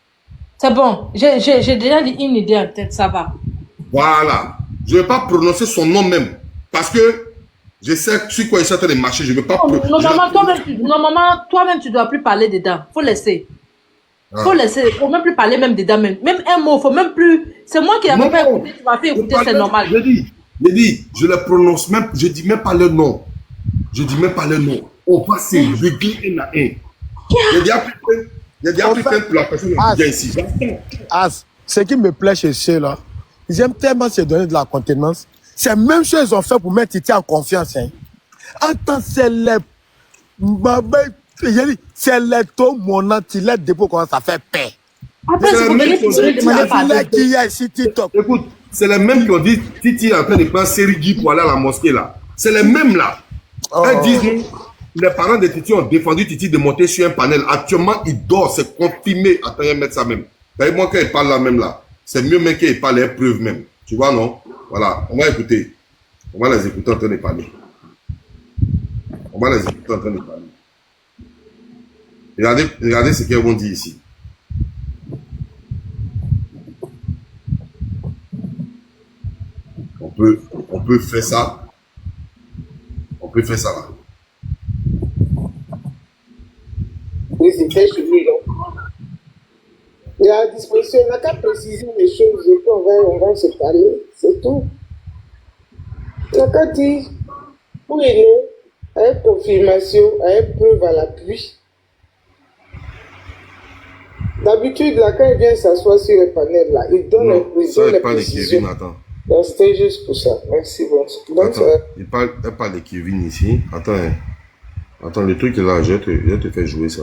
C'est bon, j'ai déjà dit une idée en tête, ça va. Voilà. Je ne vais pas prononcer son nom même. Parce que je sais sur quoi il est en train de marcher. Je ne veux pas prononcer. Normalement, toi-même, tu ne dois plus parler dedans. Il faut laisser. Il faut laisser. Il ne faut même plus parler même dedans. Même un mot, il ne faut même plus. C'est moi qui n'avais pas écouté. Tu m'as fait écouter, c'est normal. Je dis, je le prononce même. Je ne dis même pas le nom. Je ne dis même pas le nom. On va se régler un à un. Il y a déjà pris pour la personne qui vient ici. Ce qui me plaît chez ceux là, ils aiment tellement se donner de la contenance. C'est la même chose qu'ils ont fait pour mettre Titi en confiance. Hein. Attends, c'est les... C'est les taux monants, tu les dépôts quand ça fait paix. Après, c'est qui y a ici TikTok. Écoute, c'est les mêmes qui ont dit Titi est en train de prendre Serigi pour aller à la mosquée là. C'est les mêmes là. Ils disent, les parents de Titi ont défendu Titi de monter sur un panel. Actuellement, il dort, c'est confirmé. Attends, il va mettre ça même. Moi, quand il parle là même là, c'est mieux même qu'il parle les preuves même. Tu vois, non? Voilà, on va écouter. On va les écouter en train de parler. On va les écouter en train de parler. Regardez ce qu'ils vont dire ici. On peut faire ça. On peut faire ça là. Oui, c'est fait chez lui, donc. Il y a à disposition, il n'a qu'à préciser les choses et puis on va se parler, c'est tout. Il n'a qu'à dire où il est, avec confirmation, avec preuve à l'appui. D'habitude, là, quand il vient s'asseoir sur le panel, là, il donne les précisions. Donc, c'était juste pour ça. Merci, bonsoir. Elle parle de Kevin ici. Attends, le truc est là, je vais te faire jouer ça.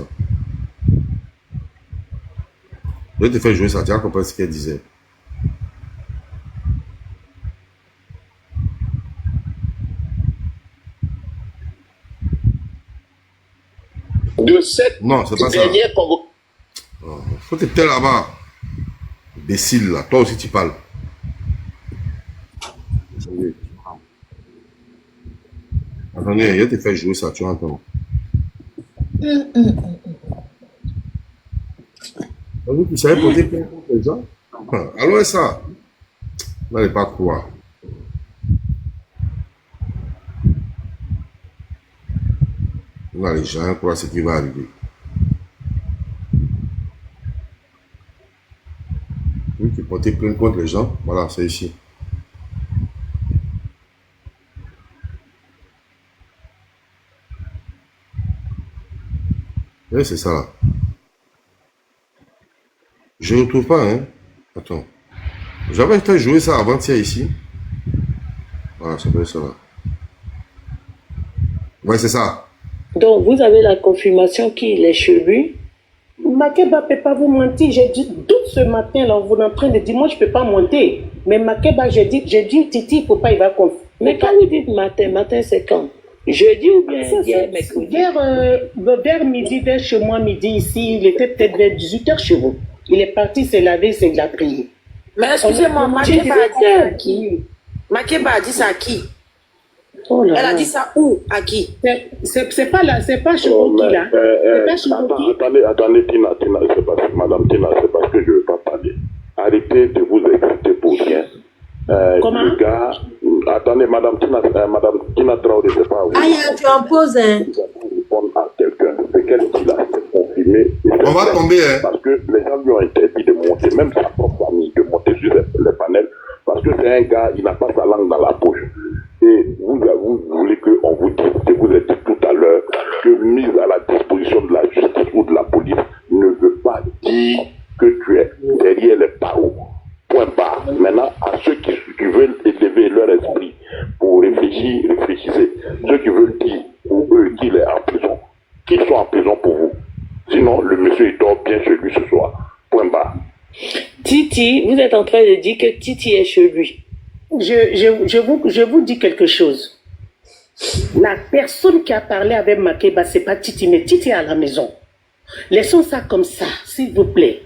Je vais te faire jouer ça, tu as compris ce qu'elle disait. De cette dernière convocation. Faut te taire là-bas. Imbécile là, toi aussi tu parles. Attendez, je vais te faire jouer ça, tu entends. Vous qui savez porter plainte contre les gens? Alors ça, vous n'allez pas croire. Vous n'allez jamais croire ce qui va arriver. Vous qui portez plainte contre les gens, voilà, c'est ici. Oui, c'est ça là. Je ne retrouve pas, hein. Attends. J'avais fait jouer ça avant-hier ici. Voilà, ça doit être ça là. Ouais, c'est ça. Donc, vous avez la confirmation qu'il est chez lui. Makeba ne peut pas vous mentir. J'ai dit, tout ce matin, là, vous êtes en train de dire, moi, je ne peux pas monter. Mais Makeba, j'ai dit, Titi, il ne faut pas, il va confirmer. Mais quand vous dites matin, c'est quand? Jeudi ou bien hier, mercredi? Vers midi, vers chez moi, midi ici, il était peut-être vers 18h chez vous. Il est parti se laver, c'est de la prière. Mais excusez-moi, Makeba a dit à qui? Makeba a dit ça à qui? Elle a dit ça où? À qui? C'est pas là, c'est pas chez vous qui là. Attendez, Tina, Madame Tina, c'est parce que je ne veux pas parler. Arrêtez de vous exciter pour rien. Comment? Le gars, attendez, Madame Tina Traoré, c'est pas où. Tu en poses, hein. Répondre à quelqu'un, c'est qu'elle dit là, c'est confirmé. On va tomber, hein. Parce que les gens lui ont interdit de monter, même sa propre famille, de monter sur les panels, parce que c'est un gars, il n'a pas sa langue dans la poche. Et vous voulez qu'on vous dise, je vous ai dit tout à l'heure, que mise à la disposition de la justice ou de la police ne veut pas dire que tu es derrière les barreaux. Point barre. Maintenant, à ceux qui veulent élever leur esprit pour réfléchir dors bien chez lui ce soir. Point barre. Titi, vous êtes en train de dire que Titi est chez lui. Je vous dis quelque chose. La personne qui a parlé avec Makeba, c'est pas Titi, mais Titi est à la maison. Laissons ça comme ça, s'il vous plaît.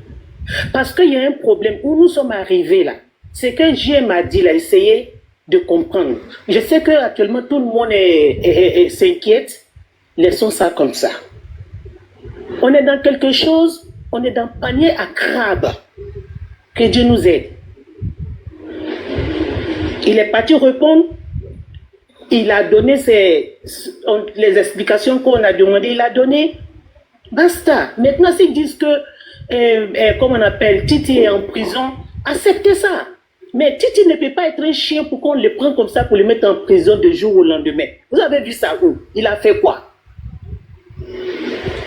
Parce qu'il y a un problème où nous sommes arrivés là. C'est que J m'a dit, il a essayé de comprendre. Je sais qu'actuellement tout le monde s'inquiète. Laissons ça comme ça. On est dans quelque chose, on est dans un panier à crabe. Que Dieu nous aide. Il est parti répondre. Il a donné les explications qu'on a demandées. Il a donné. Basta. Maintenant, s'ils disent que, comme on appelle, Titi est en prison, acceptez ça. Mais Titi ne peut pas être un chien pour qu'on le prenne comme ça pour le mettre en prison de jour au lendemain. Vous avez vu ça où? Il a fait quoi?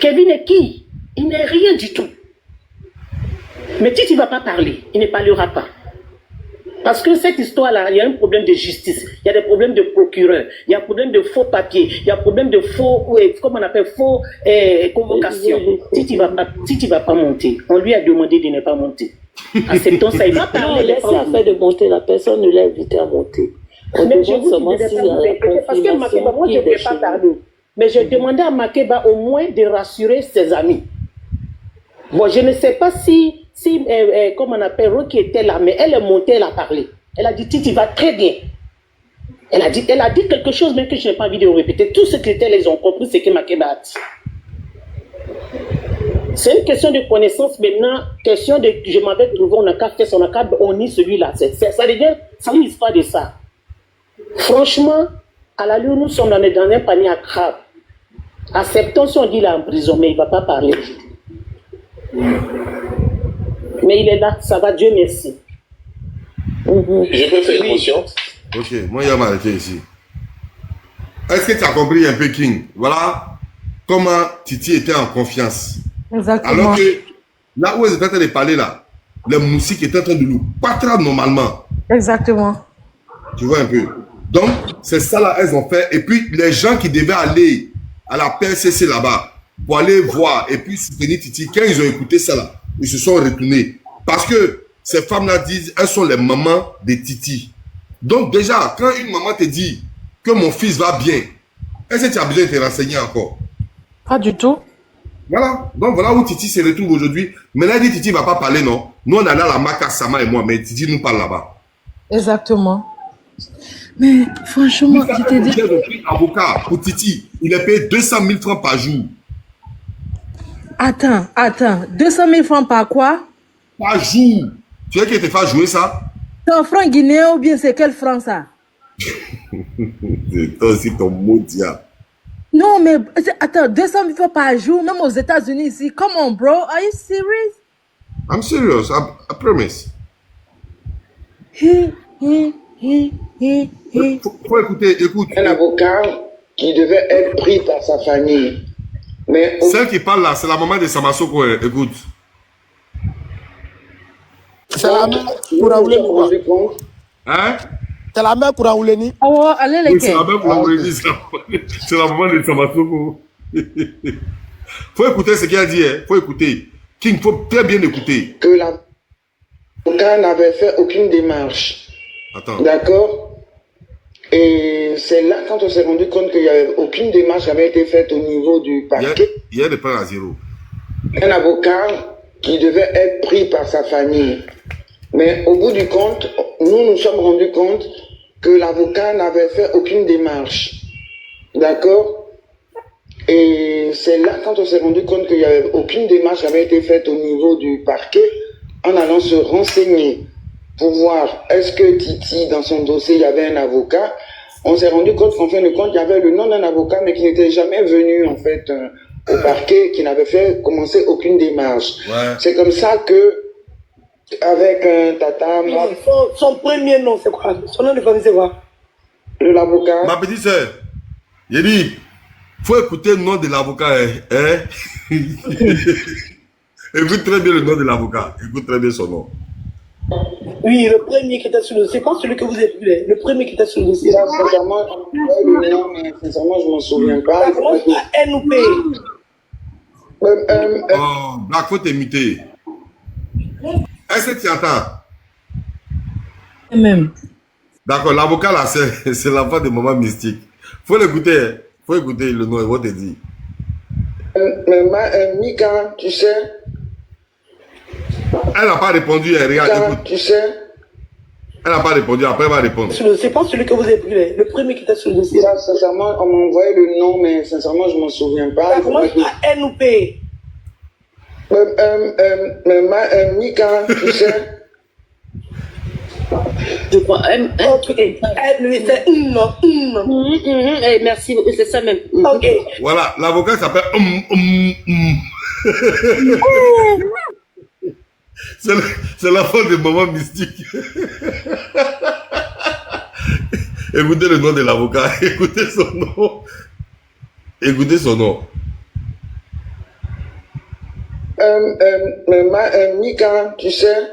Kevin est qui? Il n'est rien du tout. Mais Titi ne va pas parler. Il ne parlera pas. Parce que cette histoire-là, il y a un problème de justice, il y a des problèmes de procureur, il y a un problème de faux papiers, il y a un problème de faux, comment on appelle, faux convocation. Titi va pas monter. On lui a demandé de ne pas monter. Acceptons ça, il va parler. Non, laissez affaire de monter, la personne ne l'a invité à monter. Mais je vous dis parce que Makeba, moi je ne peux pas parler. Mais j'ai demandé à Makeba au moins de rassurer ses amis. Bon, je ne sais pas si comme on appelle, Rocky était là, mais elle est montée, elle a parlé. Elle a dit, Titi va très bien. Elle a dit quelque chose, même que je n'ai pas envie de répéter. Tous ceux qui étaient, ils ont compris ce que Makeba a dit. C'est une question de connaissance maintenant, question de, je m'avais trouvé, on a qu'à faire son accable, on nie celui-là. Ça devient, c'est une histoire de ça. Franchement, à la lune, nous sommes dans un panier à crabe. Acceptons si on dit il est en prison, mais il ne va pas parler. Mais il est là, ça va, Dieu merci. Je peux faire conscience. Ok, moi, il va m'arrêter ici. Est-ce que tu as compris un peu, King? Voilà comment Titi était en confiance. Exactement. Alors que là où ils étaient en train de parler, là, les moustiques étaient en train de nous battre normalement. Exactement. Tu vois un peu. Donc, c'est ça là, elles ont fait. Et puis, les gens qui devaient aller à la PCC là-bas pour aller voir et puis soutenir Titi, quand ils ont écouté ça là, ils se sont retournés. Parce que ces femmes-là disent, elles sont les mamans de Titi. Donc déjà, quand une maman te dit que mon fils va bien, est-ce que tu as besoin de te renseigner encore? Pas du tout. Voilà. Donc voilà où Titi se retrouve aujourd'hui. Mais là, il dit Titi ne va pas parler, non? Nous, on est allé à la Maka, Sama et moi, mais Titi nous parle là-bas. Exactement. Mais franchement, je t'ai dit... Avocat pour Titi, il est payé 200 000 francs par jour. Attends. 200 000 francs par quoi? Par jour. Tu veux qu'il te fasse jouer ça? C'est un franc guinéen ou bien c'est quel franc ça? C'est toi aussi ton maudit. Non, mais attends, 200 000 francs par jour, même aux États-Unis ici. Come on, bro. Are you serious? I'm serious. I promise. Faut écouter, écoute. Un avocat qui devait être pris par sa famille. Mais celle qui parle là, c'est la maman de Samasoko. Écoute. C'est la mère pour Aouleni. Hein? C'est la mère pour Aouleni. Oh, allez les c'est la mère pour Aouleni. C'est la maman de Samasoko. Faut écouter ce qu'il a dit. Faut écouter. King, faut très bien écouter. Que l'avocat n'avait fait aucune démarche. Attends. D'accord? Et c'est là quand on s'est rendu compte qu'il n'y avait aucune démarche qui avait été faite au niveau du parquet. Il y a des points à zéro. Un avocat qui devait être pris par sa famille. Mais au bout du compte, nous sommes rendus compte que l'avocat n'avait fait aucune démarche. D'accord? Et c'est là quand on s'est rendu compte qu'il n'y avait aucune démarche qui avait été faite au niveau du parquet, en allant se renseigner pour voir est-ce que Titi, dans son dossier, il y avait un avocat. On s'est rendu compte qu'en fin de compte, il y avait le nom d'un avocat, mais qui n'était jamais venu, en fait, au parquet, qui n'avait fait commencer aucune démarche. Ouais. C'est comme ça que, avec un tata... Son premier nom, c'est quoi? Son nom de famille, c'est quoi? L'avocat. Ma petite sœur, j'ai dit, faut écouter le nom de l'avocat. Écoute très bien le nom de l'avocat. Écoute très bien son nom. Oui, le premier qui était sur le dossier. C'est pas celui que vous avez vu, le premier qui était sur le dossier. Sincèrement, je m'en souviens pas. NOP. Oh, Blackfoot est muté. Est-ce que tu entends? Même. D'accord, l'avocat là, c'est l'enfant de maman mystique. Faut l'écouter, hein. Faut écouter le nom, il va te dire. Mika, tu sais. Elle n'a pas répondu, hein. Regarde, Mika, écoute. tu sais. Elle n'a pas répondu, après elle va répondre. C'est pas celui que vous avez pris, le premier qui était sur le dossier. Ça, sincèrement, on m'a envoyé le nom, mais sincèrement, je ne m'en souviens pas. Ça commence à NOP. Mika, tu sais. Je crois. C'est non. Merci, c'est ça même. Ok. Voilà, l'avocat s'appelle C'est l'enfant de maman mystique. Écoutez le nom de l'avocat, écoutez son nom. Écoutez son nom. Mika, tu sais.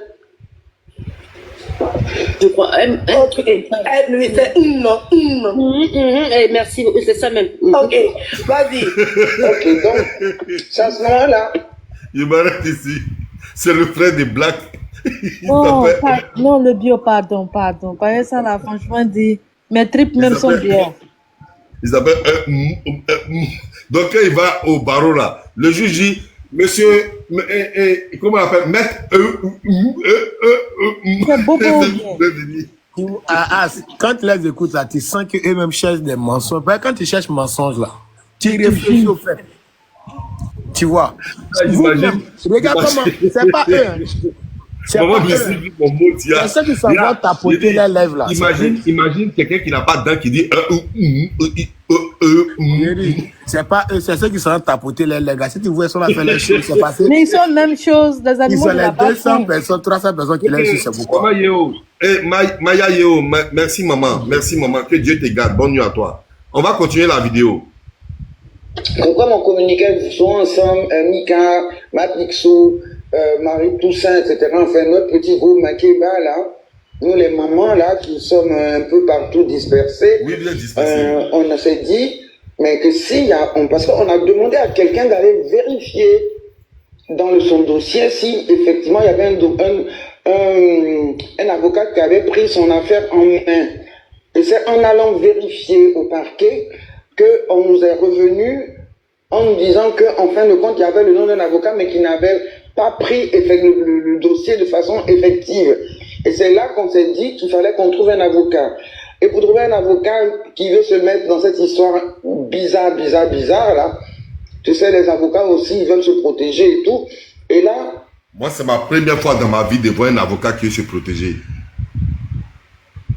Je crois. C'est non. Merci, c'est ça même. Ok, vas-y. Ok, donc, c'est à ce moment-là. Il m'arrête ici. C'est le frère de Black. Oh, non, le bio, pardon. Pas ça là, franchement, dit. Mes tripes même sont bien. Il s'appelle. Donc, quand il va au barreau là, le juge dit, monsieur, comment on appelle, maître. C'est beau, Quand tu les écoutes là, tu sens qu'eux-mêmes cherchent des mensonges. Quand tu cherches mensonges là, tu réfléchis au fait. Tu vois. Regarde comment. C'est pas eux. C'est ceux qui savent tapoter les lèvres là. Imagine quelqu'un qui n'a pas de dents qui dit. C'est pas eux, c'est ceux qui savent tapoter les lèvres. Si tu vois, ils sont là faire les choses, c'est passé. Mais ils sont la même chose. Les animaux, ils sont les 200 personnes, 300 personnes qui les suivent, c'est pourquoi. Maya Yeo, merci maman. Merci maman. Que Dieu te garde. Bonne nuit à toi. On va continuer la vidéo. Pourquoi on communiquait souvent ensemble, Mika, Matixou, Marie Toussaint, etc. Enfin, notre petit groupe Makeba, là, nous les mamans, là, qui sommes un peu partout dispersés, oui, bien dispersés. On s'est dit, mais que s'il y a, parce qu'on a demandé à quelqu'un d'aller vérifier dans son dossier si effectivement il y avait un avocat qui avait pris son affaire en main. Et c'est en allant vérifier au parquet qu'on nous est revenu en nous disant qu'en fin de compte, il y avait le nom d'un avocat, mais qui n'avait pas pris le dossier de façon effective. Et c'est là qu'on s'est dit qu'il fallait qu'on trouve un avocat. Et pour trouver un avocat qui veut se mettre dans cette histoire bizarre, là, tu sais, les avocats aussi, ils veulent se protéger et tout. Et là... Moi, c'est ma première fois dans ma vie de voir un avocat qui veut se protéger.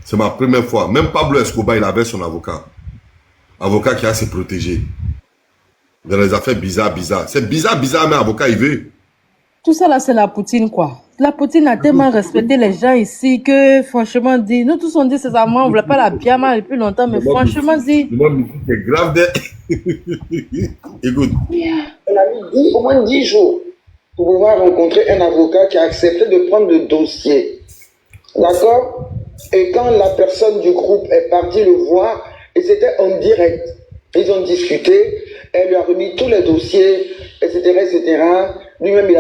C'est ma première fois. Même Pablo Escobar, il avait son avocat. Avocat qui a se protéger. Dans les affaires bizarres. C'est bizarre, mais avocat, il veut. Tout ça là, c'est la Poutine, quoi. La Poutine a tellement respecté les gens ici que, franchement, dit, nous tous on dit c'est ça, moi, on ne voulait pas la bien mal depuis longtemps, mais franchement, dit. C'est grave de... Écoute. On a mis au moins 10 jours pour pouvoir rencontrer un avocat qui a accepté de prendre le dossier. D'accord? Et quand la personne du groupe est partie le voir, et c'était en direct, ils ont discuté, elle lui a remis tous les dossiers, etc. Lui-même, il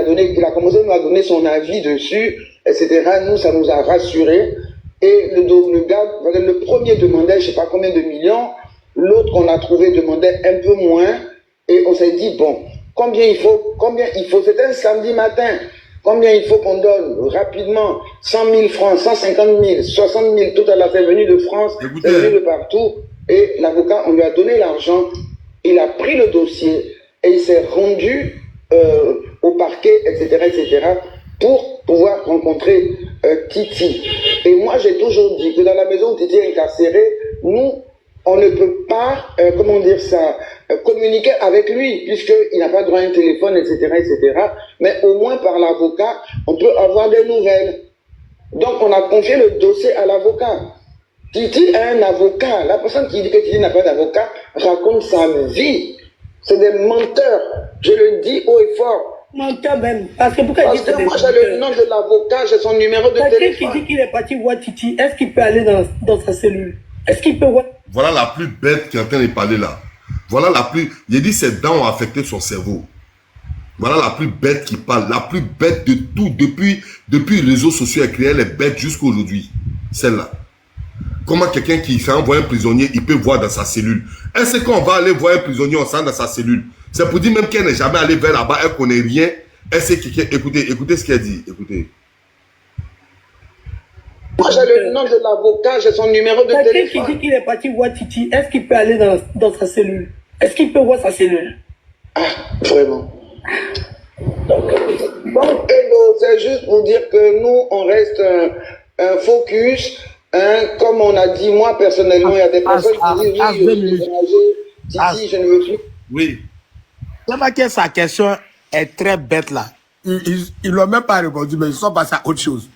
a commencé à nous donner son avis dessus, etc. Nous, ça nous a rassurés. Et le gars, le premier demandait, je ne sais pas combien de millions, l'autre qu'on a trouvé demandait un peu moins, et on s'est dit, bon, combien il faut, c'était un samedi matin, combien il faut qu'on donne rapidement, 100 000 francs, 150 000, 60 000, tout à la fait venu de France, venu de partout, et l'avocat, on lui a donné l'argent, il a pris le dossier, et il s'est rendu au parquet, etc., pour pouvoir rencontrer Titi. Et moi, j'ai toujours dit que dans la maison où Titi est incarcéré, nous, on ne peut pas, communiquer avec lui, puisqu'il n'a pas droit à un téléphone, etc., mais au moins par l'avocat, on peut avoir des nouvelles. Donc, on a confié le dossier à l'avocat. Titi a un avocat. La personne qui dit que Titi n'a pas d'avocat raconte sa vie. C'est des menteurs. Je le dis haut et fort. Menteur même. Parce que pourquoi moi, j'ai le nom de l'avocat, j'ai son numéro de téléphone. Quelqu'un qui dit qu'il est parti voir Titi, est-ce qu'il peut aller dans sa cellule? Est-ce qu'il peut voir? Voilà la plus bête qui est en train de parler là. Voilà la plus... Il a dit ses dents ont affecté son cerveau. Voilà la plus bête qui parle, la plus bête de tout, depuis les réseaux sociaux, elle créé, elle est bête jusqu'à aujourd'hui. Celle-là. Comment quelqu'un qui fait envoyer un prisonnier, il peut voir dans sa cellule? Est-ce qu'on va aller voir un prisonnier, on sent dans sa cellule? C'est pour dire même qu'elle n'est jamais allée vers là-bas, elle connaît rien. Elle sait quelqu'un. Écoutez ce qu'elle dit. Écoutez. Moi, j'ai le nom de l'avocat, j'ai son numéro de téléphone. Quelqu'un qui dit qu'il est parti voir Titi, est-ce qu'il peut aller dans sa cellule? Est-ce qu'il peut voir sa cellule? Ah, vraiment. Donc, hello, c'est juste pour dire que nous, on reste un focus. Hein, comme on a dit, moi, personnellement, il y a des personnes qui disent, oui, je suis déménagé, Titi, je ne veux plus. Oui. C'est vrai que sa question est très bête là. Ils n'ont même pas répondu, mais ils sont passés à autre chose.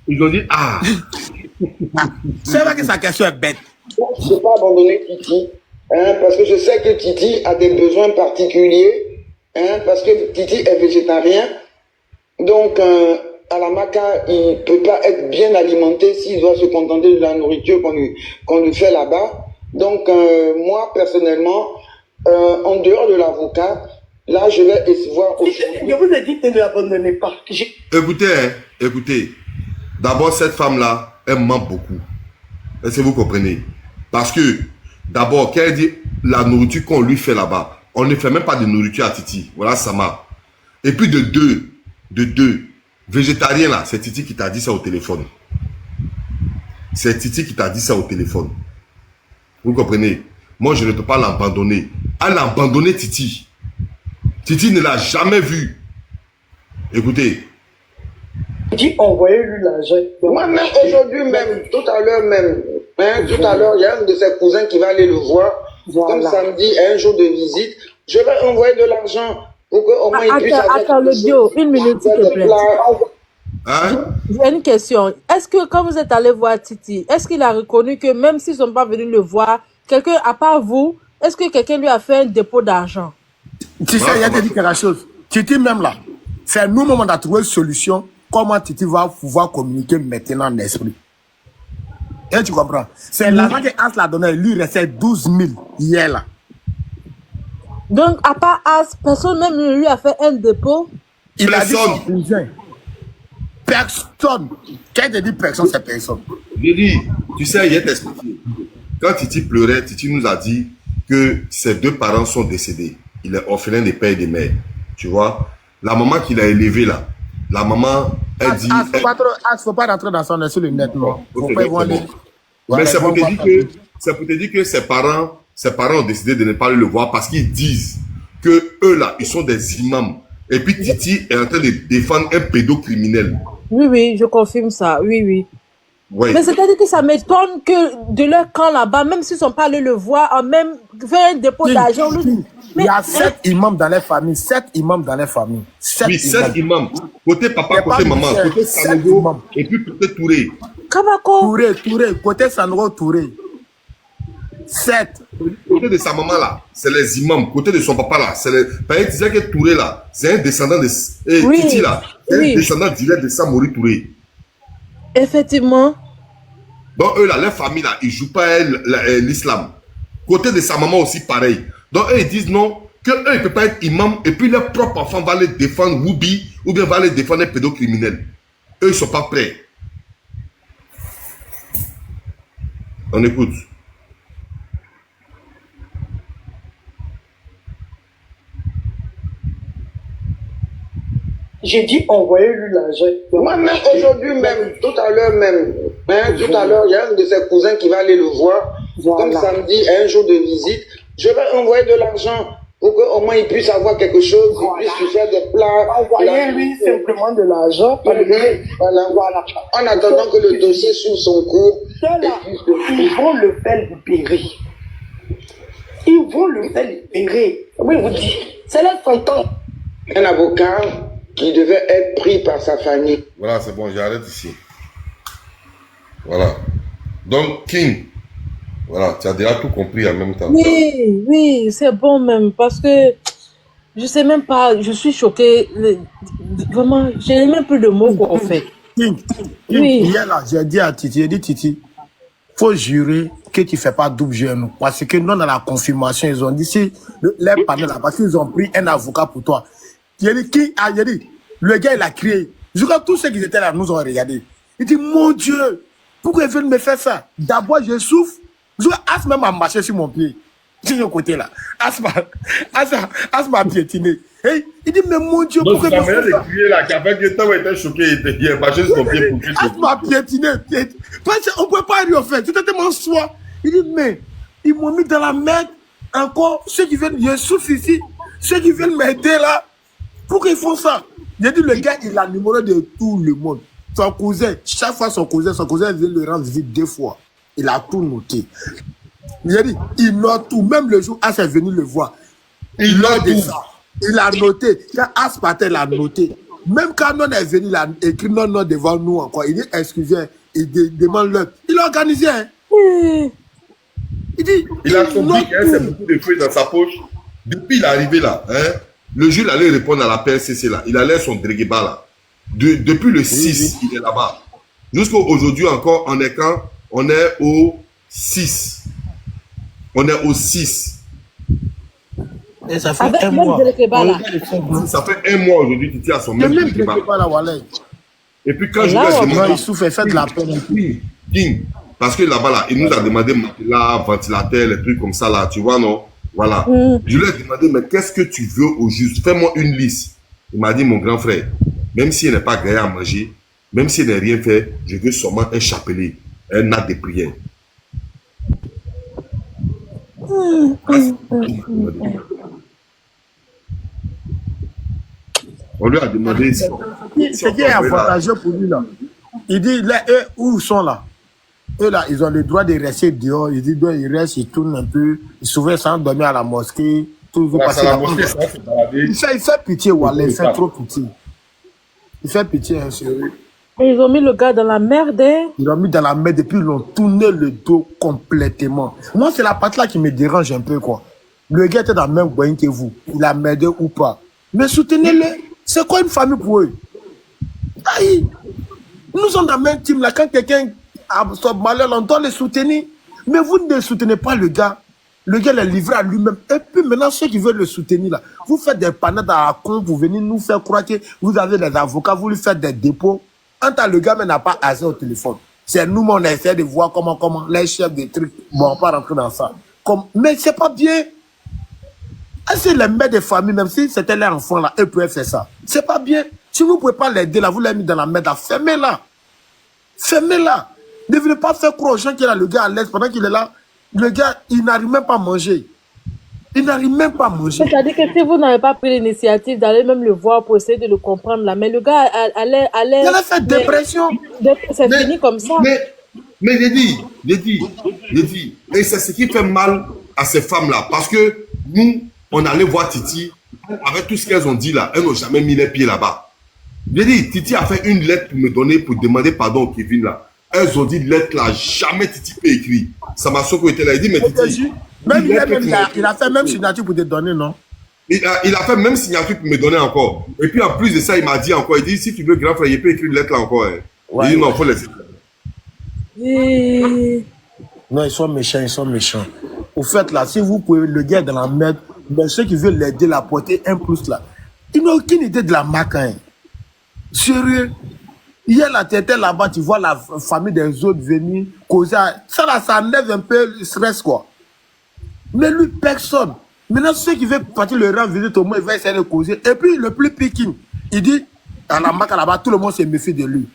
Ils ont dit, ah. C'est vrai que sa question est bête. Je ne peux pas abandonner Titi, hein, parce que je sais que Titi a des besoins particuliers, hein, parce que Titi est végétarien. Donc, à la Maca, il ne peut pas être bien alimenté s'il doit se contenter de la nourriture qu'on lui fait là-bas. Donc, moi, personnellement, en dehors de l'avocat, là, je vais voir autre chose. Je vous ai dit que ne l'abandonnez pas. Écoutez. D'abord, cette femme-là, elle ment beaucoup. Est-ce que vous comprenez? Parce que, d'abord, quand elle dit la nourriture qu'on lui fait là-bas, on ne fait même pas de nourriture à Titi. Voilà, Sama. Et puis de deux, végétarien là, c'est Titi qui t'a dit ça au téléphone. C'est Titi qui t'a dit ça au téléphone. Vous comprenez? Moi, je ne peux pas l'abandonner. Elle a abandonné Titi. Titi ne l'a jamais vu. Écoutez. Dit envoyez-lui l'argent. Moi-même, aujourd'hui même, tout à l'heure même, hein, tout à l'heure, il y a un de ses cousins qui va aller le voir. Voilà. Comme samedi, un jour de visite. Je vais envoyer de l'argent pour qu'au moins il puisse... Attends, le Dio, une minute, s'il te plaît. Hein? J'ai une question. Est-ce que quand vous êtes allé voir Titi, est-ce qu'il a reconnu que même s'ils ne sont pas venus le voir, quelqu'un, à part vous, est-ce que quelqu'un lui a fait un dépôt d'argent? Tu sais, il y a dit quelque chose. Titi même là, c'est nous-mêmes on a trouvé une solution. Comment Titi va pouvoir communiquer maintenant en esprit? Et tu comprends? C'est l'argent que As l'a donné, lui il restait 12 000 hier là. Donc, à part As, personne même ne lui a fait un dépôt? Il a dit personne. Quand il dit personne, c'est personne. Je dis, tu sais, il est expliqué. Quand Titi pleurait, Titi nous a dit que ses deux parents sont décédés. Il est orphelin des pères et des mères. Tu vois? La maman qu'il a élevée là, la maman, elle dit... faut pas rentrer dans son esprit net, non. Faut pas voir les... Mais c'est pour te dire que ses parents ont décidé de ne pas le voir parce qu'ils disent que eux là, ils sont des imams. Et puis Titi est en train de défendre un pédocriminel. Oui, je confirme ça. Oui. Mais c'est-à-dire que ça m'étonne que de leur camp là-bas, même s'ils ne sont pas allés le voir, en même fait un dépôt d'argent. Il y a 7 imams dans les familles. 7 imams dans les familles. 7 imams. Côté papa, côté maman, côté Sanogo, et puis côté Touré. Kabako. Touré. Côté Sanogo, Touré. 7. Côté de sa maman là, c'est les imams. Côté de son papa là, c'est les... Par exemple, tu disais que Touré là, c'est un descendant de... Titi là, c'est un descendant direct de Samori Touré. Effectivement. Donc eux là, leur famille là, ils ne jouent pas l'islam. Côté de sa maman aussi pareil. Donc eux ils disent non, qu'eux ils ne peuvent pas être imam et puis leur propre enfant va les défendre Woubi ou bien va les défendre un pédocriminel. Eux ils ne sont pas prêts. On écoute. J'ai dit envoyez-lui l'argent. Moi-même, aujourd'hui même, tout à l'heure même, hein, tout à l'heure, il y a un de ses cousins qui va aller le voir. Comme samedi, un jour de visite. Je vais envoyer de l'argent pour qu'au moins il puisse avoir quelque chose, il puisse faire des plats. Envoyez-lui simplement de l'argent. Voilà. En attendant que le dossier suive son cours. Ils vont le faire libérer. Ils vont le faire libérer. Oui, vous dites, c'est leur tonton. Un avocat qui devait être pris par sa famille. Voilà, c'est bon, j'arrête ici. Voilà. Donc, King, voilà, tu as déjà tout compris en même temps. Oui, c'est bon même, parce que je sais même pas, je suis choquée. Vraiment, j'ai même plus de mots pour en fait. King, hier là, j'ai dit à Titi, faut jurer que tu ne fais pas double genou. Parce que nous, dans la confirmation, ils ont dit, si les panels là, parce qu'ils ont pris un avocat pour toi. Il a dit, le gars, il a crié. Je crois que tous ceux qui étaient là nous ont regardé. Il dit, mon Dieu, pourquoi ils veulent me faire ça? D'abord, je souffre. Je Asma m'a marché sur mon pied. Sur ce côté-là. Asma a piétiné. Hey, il dit, mais mon Dieu, pourquoi ils me font ça? Là, qui a fait que toi, était choqué, il a marché sur son pied pour que Asma a piétiné. On ne pouvait pas rien faire. C'était tellement soi. Il dit, mais ils m'ont mis dans la merde. Encore, ceux qui viennent, je souffre ici. Ceux qui viennent m'aider là. Pourquoi ils font ça? J'ai dit, le gars, il a le numéro de tout le monde. Son cousin, chaque fois son cousin vient le rendre visite 2 fois. Il a tout noté. J'ai dit, il note tout. Même le jour, As est venu le voir. Il note tout. Il a noté. Quand As partait, il a noté. Même quand non est venu, il a écrit non devant nous encore. Il dit, excusez, il demande-le. Il a organisé. Hein? Il dit, il a compris qu'il y a beaucoup de feuilles dans sa poche. Depuis il est arrivé là, hein, le jour il allait répondre à la PSCC là, il allait son dréguéba là. Depuis le 6, il est là-bas. Jusqu'à aujourd'hui encore, on est quand? On est au 6. On est au 6. Et ça fait un mois. Ça fait un mois aujourd'hui qu'il tient à son même dréguéba. Et puis quand je lui ai demandé, il souffre, fait de la peine. King, parce que là-bas là, il nous a demandé matelas, ventilateur, les trucs comme ça là, tu vois non? Voilà. Je lui ai demandé, mais qu'est-ce que tu veux au juste? Fais-moi une liste. Il m'a dit, mon grand frère, même s'il n'est pas gagné à manger, même s'il n'a rien fait, je veux seulement un chapelet, un acte de prière. On lui a demandé... C'est qui est avantageux pour lui là. Il dit, là, eux, où ils sont là? Eux là, ils ont le droit de rester dehors. Ils disent, ils restent, ils tournent un peu. Ils souvent sans dormir à la mosquée. Il fait pitié, Wallah. Il fait trop pitié. Il fait pitié, hein, sérieux. Et ils ont mis le gars dans la merde, hein? Ils l'ont mis dans la merde et puis ils l'ont tourné le dos complètement. Moi, c'est la partie là qui me dérange un peu, quoi. Le gars était dans le même coin que vous. Il a merdé ou pas. Mais soutenez-le. C'est quoi une famille pour eux? Aïe. Nous sommes dans le même team là. Quand quelqu'un a son malheur, on doit le soutenir. Mais vous ne soutenez pas le gars. Le gars l'a livré à lui-même. Et puis maintenant, ceux qui veulent le soutenir là, vous faites des panades à la con, vous venez nous faire croire que vous avez des avocats, vous lui faites des dépôts. En tant que le gars n'a pas assez au téléphone. C'est nous, on essaie de voir comment les chefs des trucs. Bon, on va pas rentrer dans ça. Mais c'est pas bien. C'est les mères des familles, même si c'était les enfants là, eux pouvaient faire ça. C'est pas bien. Si vous ne pouvez pas l'aider là, vous l'avez mis dans la merde, fermez-la. Fermez-la. Ne venez pas faire croire aux gens qu'il a le gars à l'aise pendant qu'il est là. Le gars, il n'arrive même pas à manger. Il n'arrive même pas à manger. C'est-à-dire que si vous n'avez pas pris l'initiative d'aller même le voir pour essayer de le comprendre là, mais le gars allait... Il a fait dépression. C'est fini comme ça. Mais j'ai dit, et c'est ce qui fait mal à ces femmes-là. Parce que nous, on allait voir Titi, avec tout ce qu'elles ont dit là, elles n'ont jamais mis les pieds là-bas. J'ai dit, Titi a fait une lettre pour me donner, pour demander pardon au Kevin là. Elles ont dit, lettre là, jamais Titi peut écrire. Ça m'a sauvé était là, il dit, mais Titi... il a fait même signature pour te donner, non? Il a fait même signature pour me donner encore. Et puis en plus de ça, il m'a dit encore, il dit, si tu veux grand frère, il peut écrire une lettre là encore. Hein. Ouais, il dit, non, il faut laisser. Non, ils sont méchants. Au fait, là, si vous pouvez le gars dans la merde, mais ceux qui veulent l'aider, la porter un plus là, ils n'ont aucune idée de la marque. Hein. Sérieux. Hier, la tête là-bas, tu vois la famille des autres venir causer. Ça là, ça enlève un peu le stress, quoi. Mais lui, personne. Maintenant, ceux qui veulent partir le rang visite, au moins, il va essayer de causer. Et puis, le plus piquant, il dit, à la marque là-bas, tout le monde se méfie de lui.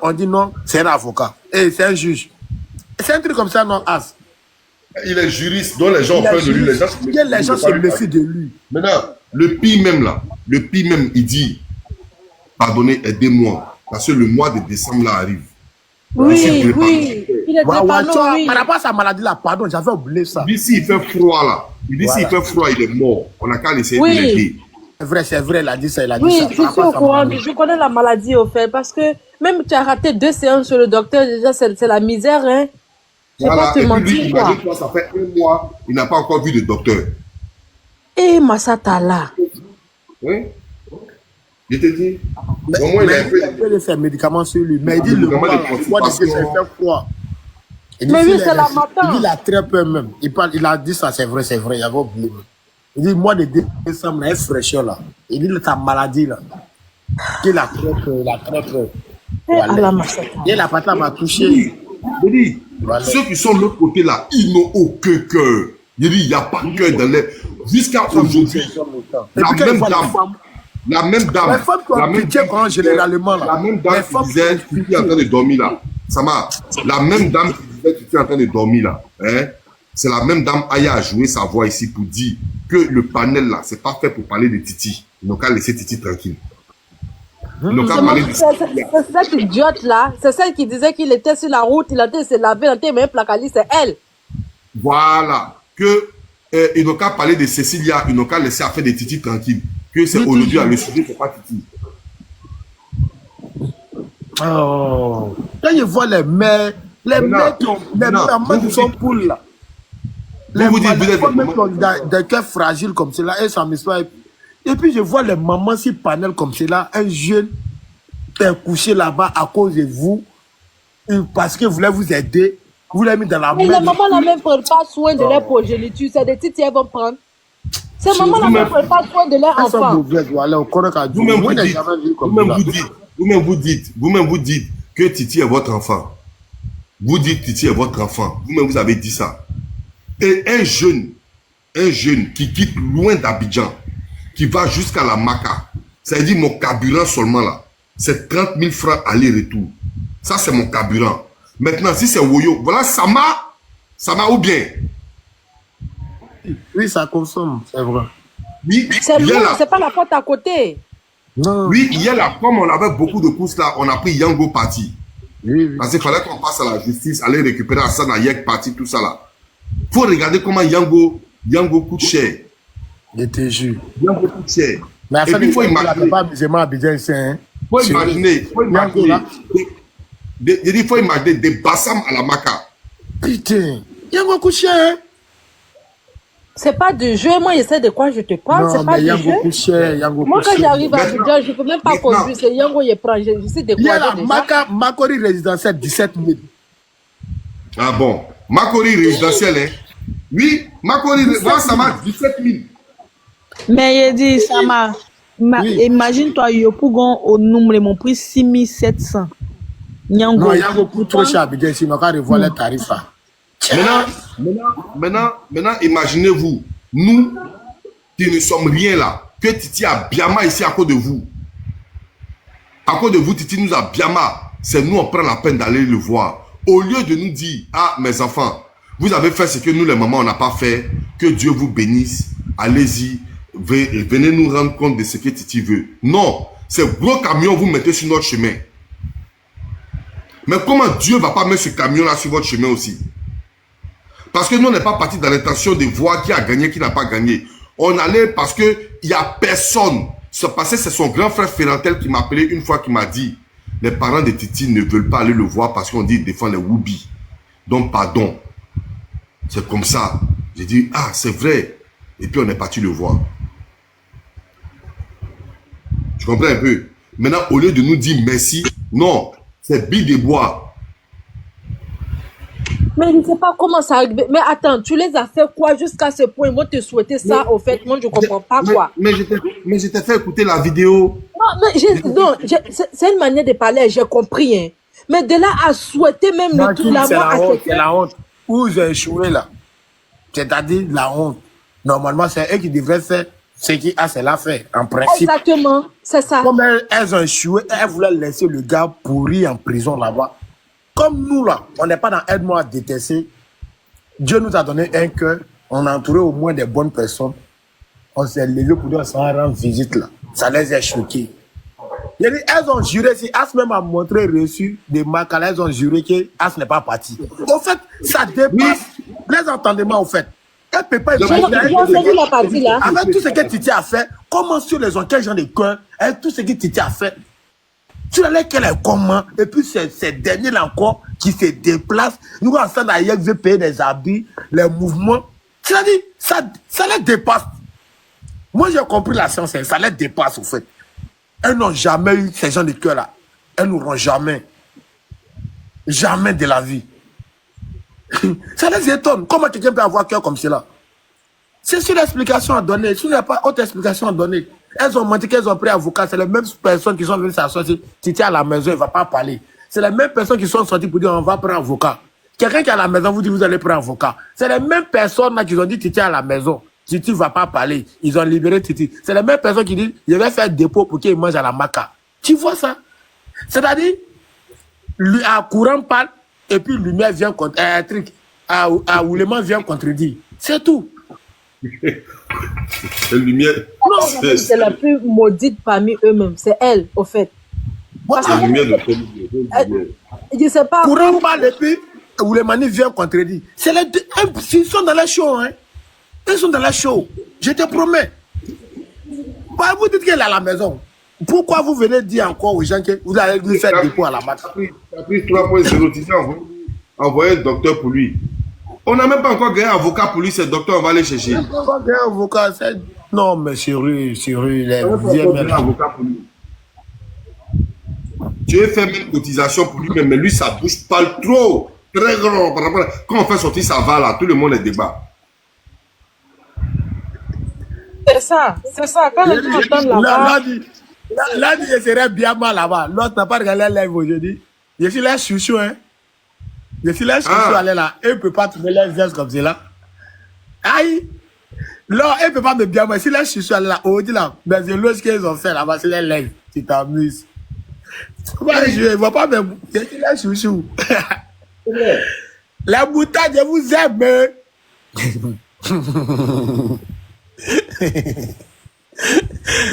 On dit non, c'est un avocat. Et c'est un juge. C'est un truc comme ça, non, As. Il est juriste, donc les gens ont peur de lui. Les gens se méfient de lui. Maintenant, le pire même là, il dit, pardonnez, aidez-moi. Parce que le mois de décembre là arrive. Oui. Il est par rapport à sa maladie là, pardon, j'avais oublié ça. Il dit s'il fait froid là, il dit s'il fait froid, il est mort. On n'a qu'à l'essayer de l'aider. C'est vrai, il a dit ça, Oui, je suis au courant, je connais la maladie au fait, parce que même tu as raté 2 séances sur le docteur, déjà c'est la misère, hein. Voilà, et puis lui, il m'a dit, ça fait 1 mois, il n'a pas encore vu de docteur. Eh, Massatala. Oui. Je te dis. Mais il peut faire médicaments sur lui. Mais il dit le mois, il fait froid. Mais oui, c'est la matin. Il a très peur même. Il a dit ça, c'est vrai, il avait oublié. Il dit, mois de décembre, là, est fraîcheur là. Il dit, ta maladie là. Qui la crêpe. Et la patate m'a touché. Je dis, ceux qui sont de l'autre côté là, ils n'ont aucun cœur. Je dis, il n'y a pas de cœur dans les. Jusqu'à aujourd'hui, la même dame. La même dame. Les femmes qui ont pitié quand généralement là. La même dame qui disait, tu es en train de dormir là. Ça m'a. La même dame qui disait, tu es en train de dormir là. Hein? C'est la même dame Aya a joué sa voix ici pour dire que le panel là, c'est pas fait pour parler de Titi. Ils n'ont qu'à laisser Titi tranquille. C'est cette idiote là, c'est celle qui disait qu'il était sur la route, il a été se laver, il a été même placali, c'est elle. Voilà. Que ils n'ont qu'à parler de Cécilia, ils n'ont qu'à laisser affaire de Titi tranquille. Que c'est aujourd'hui le sujet, c'est pas Titi. Oh. Quand je vois les mères, les mères qui sont poules là. Les femmes qui ont des cœurs fragiles comme cela, et ça me soit. Et puis je vois les mamans sur panel comme cela, un jeune est couché là-bas à cause de vous, parce que vous voulez vous aider, vous l'avez mis dans la main. Mais les mamans là même prennent pas soin de leur progéniture, c'est des titres qu'elles vont prendre. Ces mamans là même prennent pas soin de leur enfant. Vous-même vous dites que Titi est votre enfant. Vous dites Titi est votre enfant. Vous-même vous avez dit ça. Et un jeune qui quitte loin d'Abidjan, qui va jusqu'à la Maca, ça veut dire mon carburant seulement là, c'est 30 000 francs aller-retour. Ça, c'est mon carburant. Maintenant, si c'est Woyo, voilà, ça m'a ou bien. Oui, ça consomme, c'est vrai. Oui, c'est pas la faute à côté. Non. Oui, hier là, comme on avait beaucoup de courses là, on a pris Yango parti. Oui. Parce qu'il fallait qu'on passe à la justice, aller récupérer Hassan Ayek parti, tout ça là. Faut regarder comment Yango coûte cher. Je te jure. Yango coûte cher. Mais et puis il faut imaginer. Faut imaginer des bassams à la Maca. Putain, Yango coûte cher. C'est pas de jeu, moi je sais de quoi je te parle, c'est pas de jeu. Moi quand j'arrive à Abidjan, je peux même pas conduire, c'est Yango je prend, je sais de quoi. Il y a la Makori résidentielle 17 000. Ah bon, Makori résidentielle, hein? Oui, Makori, ça m'a 17 000. Mais il dit, ça m'a. Imagine-toi, Yopougon au nombre, mon prix 6 700. Non, Yango coûte trop cher, Abidjan, si on va revoir les tarifs. Maintenant, imaginez-vous, nous qui ne sommes rien là, que Titi a Biama ici à cause de vous. À cause de vous, Titi nous a Biama. C'est nous, on prend la peine d'aller le voir. Au lieu de nous dire, ah, mes enfants, vous avez fait ce que nous, les mamans, on n'a pas fait. Que Dieu vous bénisse. Allez-y. Venez nous rendre compte de ce que Titi veut. Non, c'est gros camion, vous mettez sur notre chemin. Mais comment Dieu ne va pas mettre ce camion-là sur votre chemin aussi? Parce que nous, on n'est pas parti dans l'intention de voir qui a gagné, qui n'a pas gagné. On allait parce qu'il n'y a personne. C'est son grand frère Ferrantel qui m'a appelé une fois, qui m'a dit, les parents de Titi ne veulent pas aller le voir parce qu'on dit qu'il défend les Woubi. Donc, pardon. C'est comme ça. J'ai dit, ah, c'est vrai. Et puis, on est parti le voir. Tu comprends un peu? Maintenant, au lieu de nous dire merci, non, c'est Bill de Bois. Mais je ne sais pas comment ça arrive. Mais attends, tu les as fait quoi jusqu'à ce point? Moi, te souhaitais ça, au fait. Moi, je ne comprends pas quoi. Mais je t'ai fait écouter la vidéo. Non, c'est une manière de parler, j'ai compris. Hein. Mais de là à souhaiter même le tout là-bas. C'est la honte. Où j'ai échoué là. C'est-à-dire la honte. Normalement, c'est eux qui devraient faire ce qui a cela fait, en principe. Exactement, c'est ça. Comme elles ont échoué, elles voulaient laisser le gars pourri en prison là-bas. Comme nous, là, on n'est pas dans aide-moi à détester. Dieu nous a donné un cœur. On a entouré au moins des bonnes personnes. On s'est levé pour dire ça rendre visite là. Ça les a choqués. Elles ont juré, si As même a montré reçu des marques, elles ont juré que As n'est pas parti. Au fait, ça dépasse les entendements, au fait. Elle ne peut pas imaginer. Avec tout ce que Titi a fait, comment sur les enquêtes, gens de cœur, avec tout ce que Titi a fait, tu l'as qu'elle est comment, et puis ces derniers-là encore qui se déplacent, nous ensemble d'ailleurs veut payer des habits, les mouvements, c'est-à-dire, ça les dépasse. Moi j'ai compris la science, ça les dépasse au fait. Elles n'ont jamais eu ces gens de cœur-là. Elles n'auront jamais. Jamais de la vie. Ça les étonne. Comment quelqu'un peut avoir cœur comme cela? C'est sur l'explication à donner. S'il n'y a pas autre explication à donner, elles ont menti qu'elles ont pris avocat. C'est les mêmes personnes qui sont venues s'asseoir. Titi à la maison, il ne va pas parler. C'est les mêmes personnes qui sont sorties pour dire on va prendre avocat. Quelqu'un qui est à la maison vous dit vous allez prendre avocat. C'est les mêmes personnes là qui ont dit Titi à la maison. Titi ne va pas parler. Ils ont libéré Titi. C'est les mêmes personnes qui disent je vais faire dépôt pour qu'il mange à la maca. Tu vois ça? C'est-à-dire, lui, à courant parle et puis lumière vient contre un truc. À Ouleman vient contredire. C'est tout. Lumière. Non, c'est la plus maudite parmi eux-mêmes. C'est elle, au fait. Parce que lumière je sais pas. Courant parle et puis Ouleman vient contredire. C'est les deux. Ils sont dans la show, hein. Ils sont dans la show. Je te promets. Bah, vous dites qu'elle est à la maison. Pourquoi vous venez dire encore aux gens que vous allez lui faire dépôt à la matin? Tu as pris 3,0. Tu envoyé un docteur pour lui. On n'a même pas encore gagné un avocat pour lui, c'est docteur, on va aller chercher. On n'a pas gagné un avocat, c'est... Non, mais sérieux, les vieux même avocat pour lui. Tu as fait une cotisation pour lui, mais lui, sa bouche parle trop, très grand. Quand on fait sortir sa va là, tout le monde est débat. C'est ça. Quand les gens entendent là-bas. Là, je serais bien mal là-bas. L'autre n'a pas regardé la live aujourd'hui. Je suis là, chouchou, hein. Je suis là, chouchou, elle est là. Elle ne peut pas trouver les gestes comme cela. Aïe! Non, elle ne peut pas me bien mal. Si là, chouchou, elle est là. Aujourd'hui, là, mais c'est l'autre qu'ils ont fait là-bas, c'est les lives. Tu t'amuses. Je ne vois pas même. Je suis là, chouchou. La boutade, je vous aime.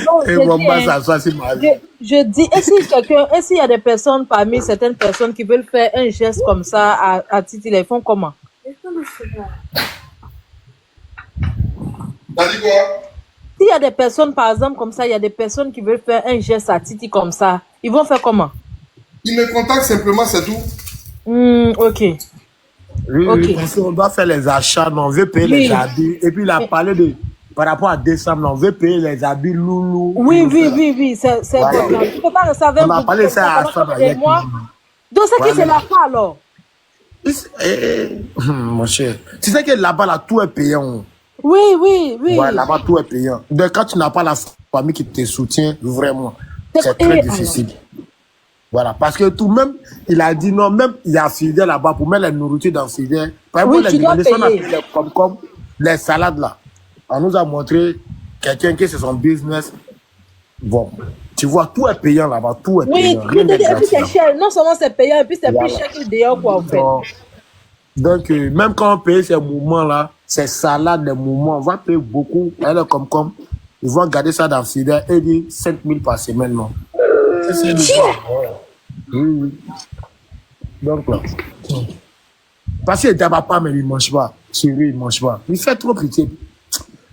Non, je dis, est-ce qu'il y a des personnes parmi certaines personnes qui veulent faire un geste comme ça à Titi, ils font comment? T'as dit quoi? S'il y a des personnes, par exemple, comme ça, il y a des personnes qui veulent faire un geste à Titi comme ça, ils vont faire comment? Ils me contactent simplement, c'est tout. Ok. Oui, parce qu'on doit faire les achats, on veut payer les habits. Et puis il a parlé de... Par rapport à décembre, on veut payer les habits loulou. Oui, c'est important. Tu peux pas recevoir on a parlé ça à ça. Donc c'est qui c'est la fin alors? Mon cher, tu sais que là-bas, là, tout est payant. Oui. Ouais, là-bas, tout est payant. Donc quand tu n'as pas la famille qui te soutient, vraiment, c'est très difficile. Voilà, parce que tout même, il a dit non, même il y a Fidèle là-bas pour mettre la nourriture dans Fidèle. Par exemple, les comme les salades là. On nous a montré quelqu'un qui c'est son business. Bon, tu vois, tout est payant là-bas, tout est payant. Oui, et puis c'est cher. Non seulement c'est payant, et puis c'est plus cher que dehors, quoi, en fait. Donc, même quand on paye ces mouvements-là, ces salades, les mouvements, on va payer beaucoup. Comme, ils vont garder ça dans Fidèle et dire 5 000 par semaine, non. C'est oui. Donc, là. Parce qu'il ne pas, mais il ne mange pas. C'est lui, il ne mange pas. Il fait trop pitié.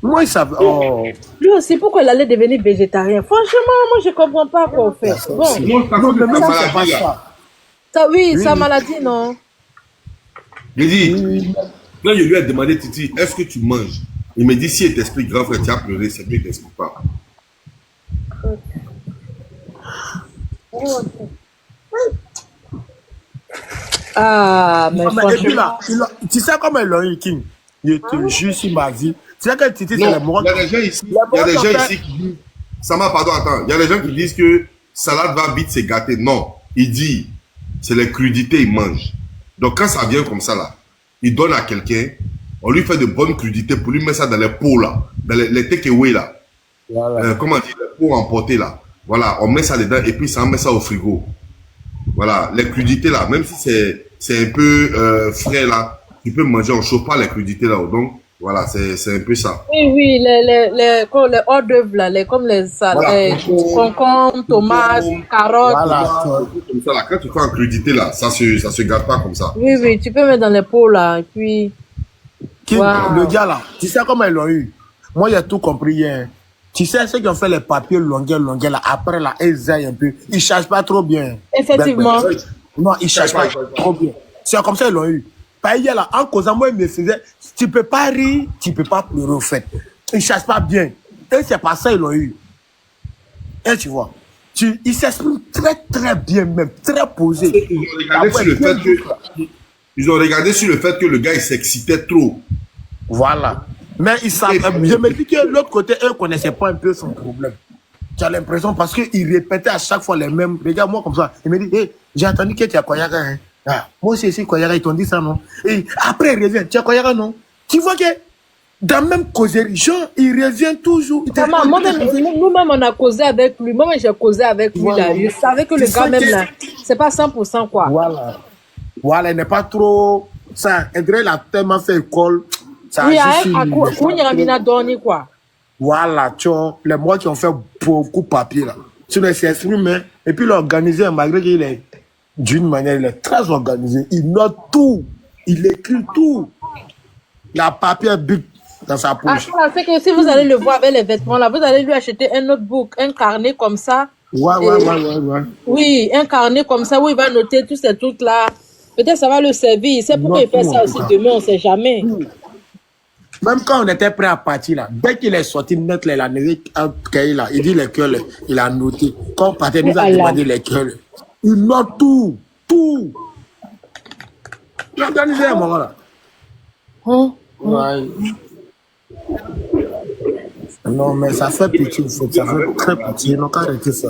Moi, il savait. Oh. Lui aussi, pourquoi il allait devenir végétarien? Franchement, moi, je ne comprends pas quoi on fait. Bon. Non, mais même ça, c'est pas ça. Oui, sa maladie, non. Il dit, quand je lui ai demandé, Titi, est-ce que tu manges? Il me dit, si il t'explique, grand frère, tu as pleuré, c'est mieux qu'il ne t'explique pas. Mais franchement... là, tu sais comment ils l'ont eu, King? Je te jure sur ma vie. Tu sais que Titi, c'est les Morocco. Il y a des gens ici, qui disent... Sama, pardon, attends. Il y a des gens qui disent que salade va vite se gâter. Non. Il dit, c'est les crudités, il mange. Donc, quand ça vient comme ça, là, il donne à quelqu'un, on lui fait de bonnes crudités pour lui mettre ça dans les pots, là. Dans les take-away, là. Voilà. Comment dire, les pots emportés, là. Voilà, on met ça dedans et puis ça, on met ça au frigo. Voilà, les crudités, là, même si c'est un peu frais, là, tu peux manger, on ne chauffe pas les crudités, là. Donc, voilà, c'est un peu ça. Oui, les hors d'œuvre, là, comme les salades, concombres, tomates, carottes. Voilà, comme ça, là. Quand tu fais en crudité, là, ça se gâte pas comme ça. Oui, tu peux mettre dans les pots, là, et puis... Le gars, là, tu sais comment ils l'ont eu? Moi, j'ai tout compris hier. Tu sais, ceux qui ont fait les papiers longueurs, là, après, là, ils aillent un peu. Ils ne cherchent pas trop bien. Effectivement. Non, ils ne cherchent pas trop bien. C'est comme ça qu'ils l'ont eu. Par hier, là, en causant, moi, il me faisait, tu ne peux pas rire, tu ne peux pas pleurer, au fait. Ils ne cherchent pas bien. Et c'est pas ça qu'ils l'ont eu. Et tu vois, ils s'expriment très, très bien, même, très posé. Ils ont regardé sur le fait que le gars, il s'excitait trop. Voilà. Mais ils savent. Je me dis que l'autre côté, eux ne connaissaient pas un peu son problème. Tu as l'impression parce qu'il répétait à chaque fois les mêmes. Regarde-moi comme ça. Il me dit, hey, j'ai entendu que tu as Koyaga. Hein. Ah, moi aussi, ici, Koyaga, ils t'ont dit ça, non? Et après, il revient. Tu as Koyaga, non? Tu vois que dans la même causerie, Jean, il revient toujours. Nous-mêmes, on a causé avec lui. Moi, j'ai causé avec lui. Là. Je savais que le gars, même là, c'est pas 100%, quoi. Voilà. Voilà, il n'est pas trop. Ça, André, il a tellement fait école. Ça oui, quoi. Voilà, tu vois, les mois qui ont fait beaucoup de papier là. Sur les s'exprime, et puis l'organiser, malgré qu'il est d'une manière, il est très organisé. Il note tout, il écrit tout. La papier bip dans sa poche. Ah, c'est que si vous allez le voir avec les vêtements là, vous allez lui acheter un notebook, un carnet comme ça. Ouais. Oui, un carnet comme ça où il va noter tous ces trucs là. Peut-être ça va le servir. C'est pourquoi il fait ça aussi demain, on ne sait jamais. Même quand on était prêt à partir là, dès qu'il est sorti net, là, il a noté un cahier là, il dit les cœurs, il a noté. Quand on partait, nous a demandé les cœurs. Il note tout. Il a organisé un moment là. Ouais. Non, mais ça fait pitié, ça fait très pitié. Non, qu'à arrêter ça.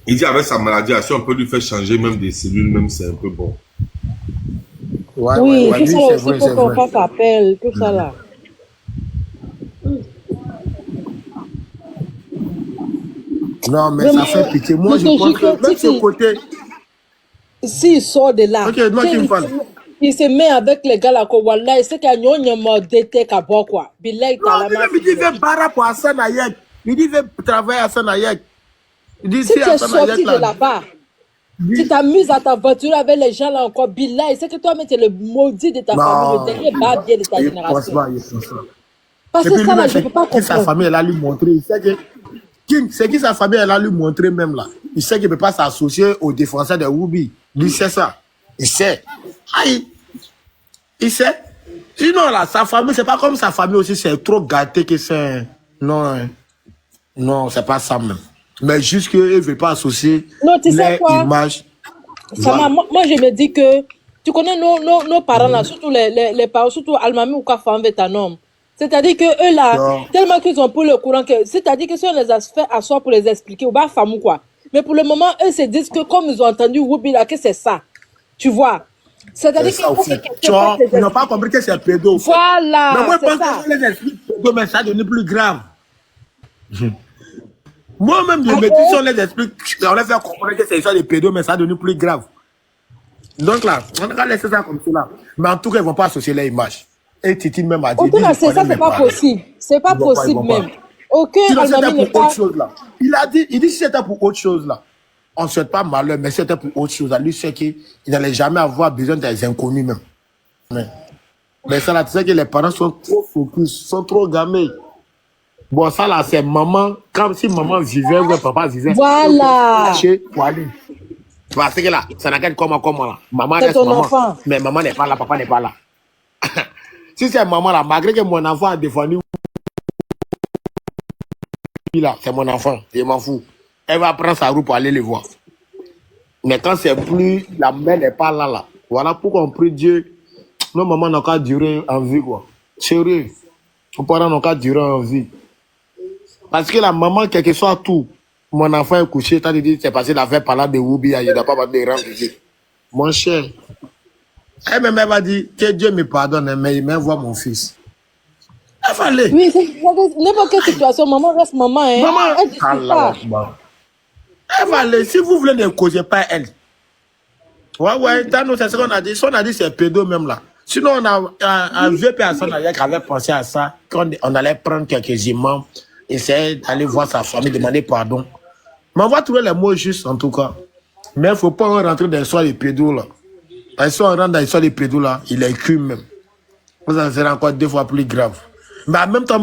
Il dit avec sa maladie, si on peut lui faire changer même des cellules, même c'est un peu bon. Oui, tout ça aussi pour qu'on fasse appel, tout ça là. Non, mais ça fait pitié. Moi, je pense que même ce côté. S'il sort de là, il se met avec les gars là, voilà, il sait qu'il y a un modèle à boire quoi. Il dit qu'il veut barrer pour Hassan Ayek. Il dit qu'il veut travailler à Hassan Ayek. Si tu es sorti de là-bas, tu t'amuses à ta voiture avec les gens là encore, Bilal, c'est que toi-même tu es le maudit de ta famille, le dernier barbier de ta génération. Parce que ça là, je ne peux pas comprendre. Sa famille, elle a lui montré. Il sait que c'est qui sa famille, elle a lui montré même là. Il sait qu'il ne peut pas s'associer aux défenseurs de Woubi. Lui, c'est ça. Il sait. Aïe. Il sait. Sinon là, sa famille, c'est pas comme sa famille aussi, c'est trop gâté que c'est. Non, c'est pas ça même. Mais juste qu'il ne veut pas associer les images. Voilà. Moi, je me dis que, tu connais nos parents là, surtout les parents, surtout Almami ou Kafam Vetanom. C'est-à-dire que eux là, tellement qu'ils ont pris le courant que, c'est-à-dire que si on les a fait asseoir pour les expliquer, ou bah, femme ou quoi. Mais pour le moment, eux se disent que comme ils ont entendu Woubi là, que c'est ça. Tu vois. C'est-à-dire qu'ils n'ont pas compris que c'est pédo. Voilà. Mais moi, je pense que si on les explique pédo, mais ça devient plus grave. Moi-même, je me dis, si on les explique, on les fait comprendre que c'est ça des pédos, mais ça devient plus grave. Donc là, on va laisser ça comme ça là. Mais en tout cas, ils ne vont pas associer les images. Et Titi même a dit. Ça, c'est pas possible. C'est pas possible même. Aucun Almami pour autre chose là. Il dit si c'était pour autre chose là. On ne souhaite pas malheur, mais c'était pour autre chose. Lui, c'est qu'il n'allait jamais avoir besoin des inconnus même. Mais ça là, tu sais que les parents sont trop focus, sont trop gamés. Bon, ça là, c'est maman, comme si maman vivait ou papa vivait. Voilà. Parce que là, ça n'a qu'à être comment là. Maman reste maman. Enfant. Mais maman n'est pas là, papa n'est pas là. Si c'est maman là, malgré que mon enfant a défendu, là, c'est mon enfant, je m'en fous. Elle va prendre sa roue pour aller les voir. Mais quand c'est plus, la mère n'est pas là. Voilà pourquoi on prie Dieu. Nos mamans n'ont qu'à durer en vie, quoi. Sérieux. Nos parents n'ont qu'à durer en vie. Parce que la maman, quel que soit tout, mon enfant est couché, t'as dit, c'est passé l'affaire par là de Woubi, il n'a pas de rendre ici. Mon cher, elle m'a dit que Dieu me pardonne, mais il m'envoie mon fils. Elle va aller. Oui, n'importe quelle situation, maman reste maman. Hein. Maman, elle va aller. Si vous voulez ne causer pas elle. Ouais, c'est ce qu'on a dit. Si on a dit c'est pédo même là. Sinon, on a un vieux personne qui avait pensé à ça, qu'on allait prendre quelques imams, essayer d'aller voir sa famille, demander pardon. Mais on va trouver les mots justes en tout cas. Mais il ne faut pas rentrer dans l'histoire des pédos là. Si on rentre dans l'histoire des pédos là, il est cul même. Ça sera encore 2 fois plus grave. Mais en même temps,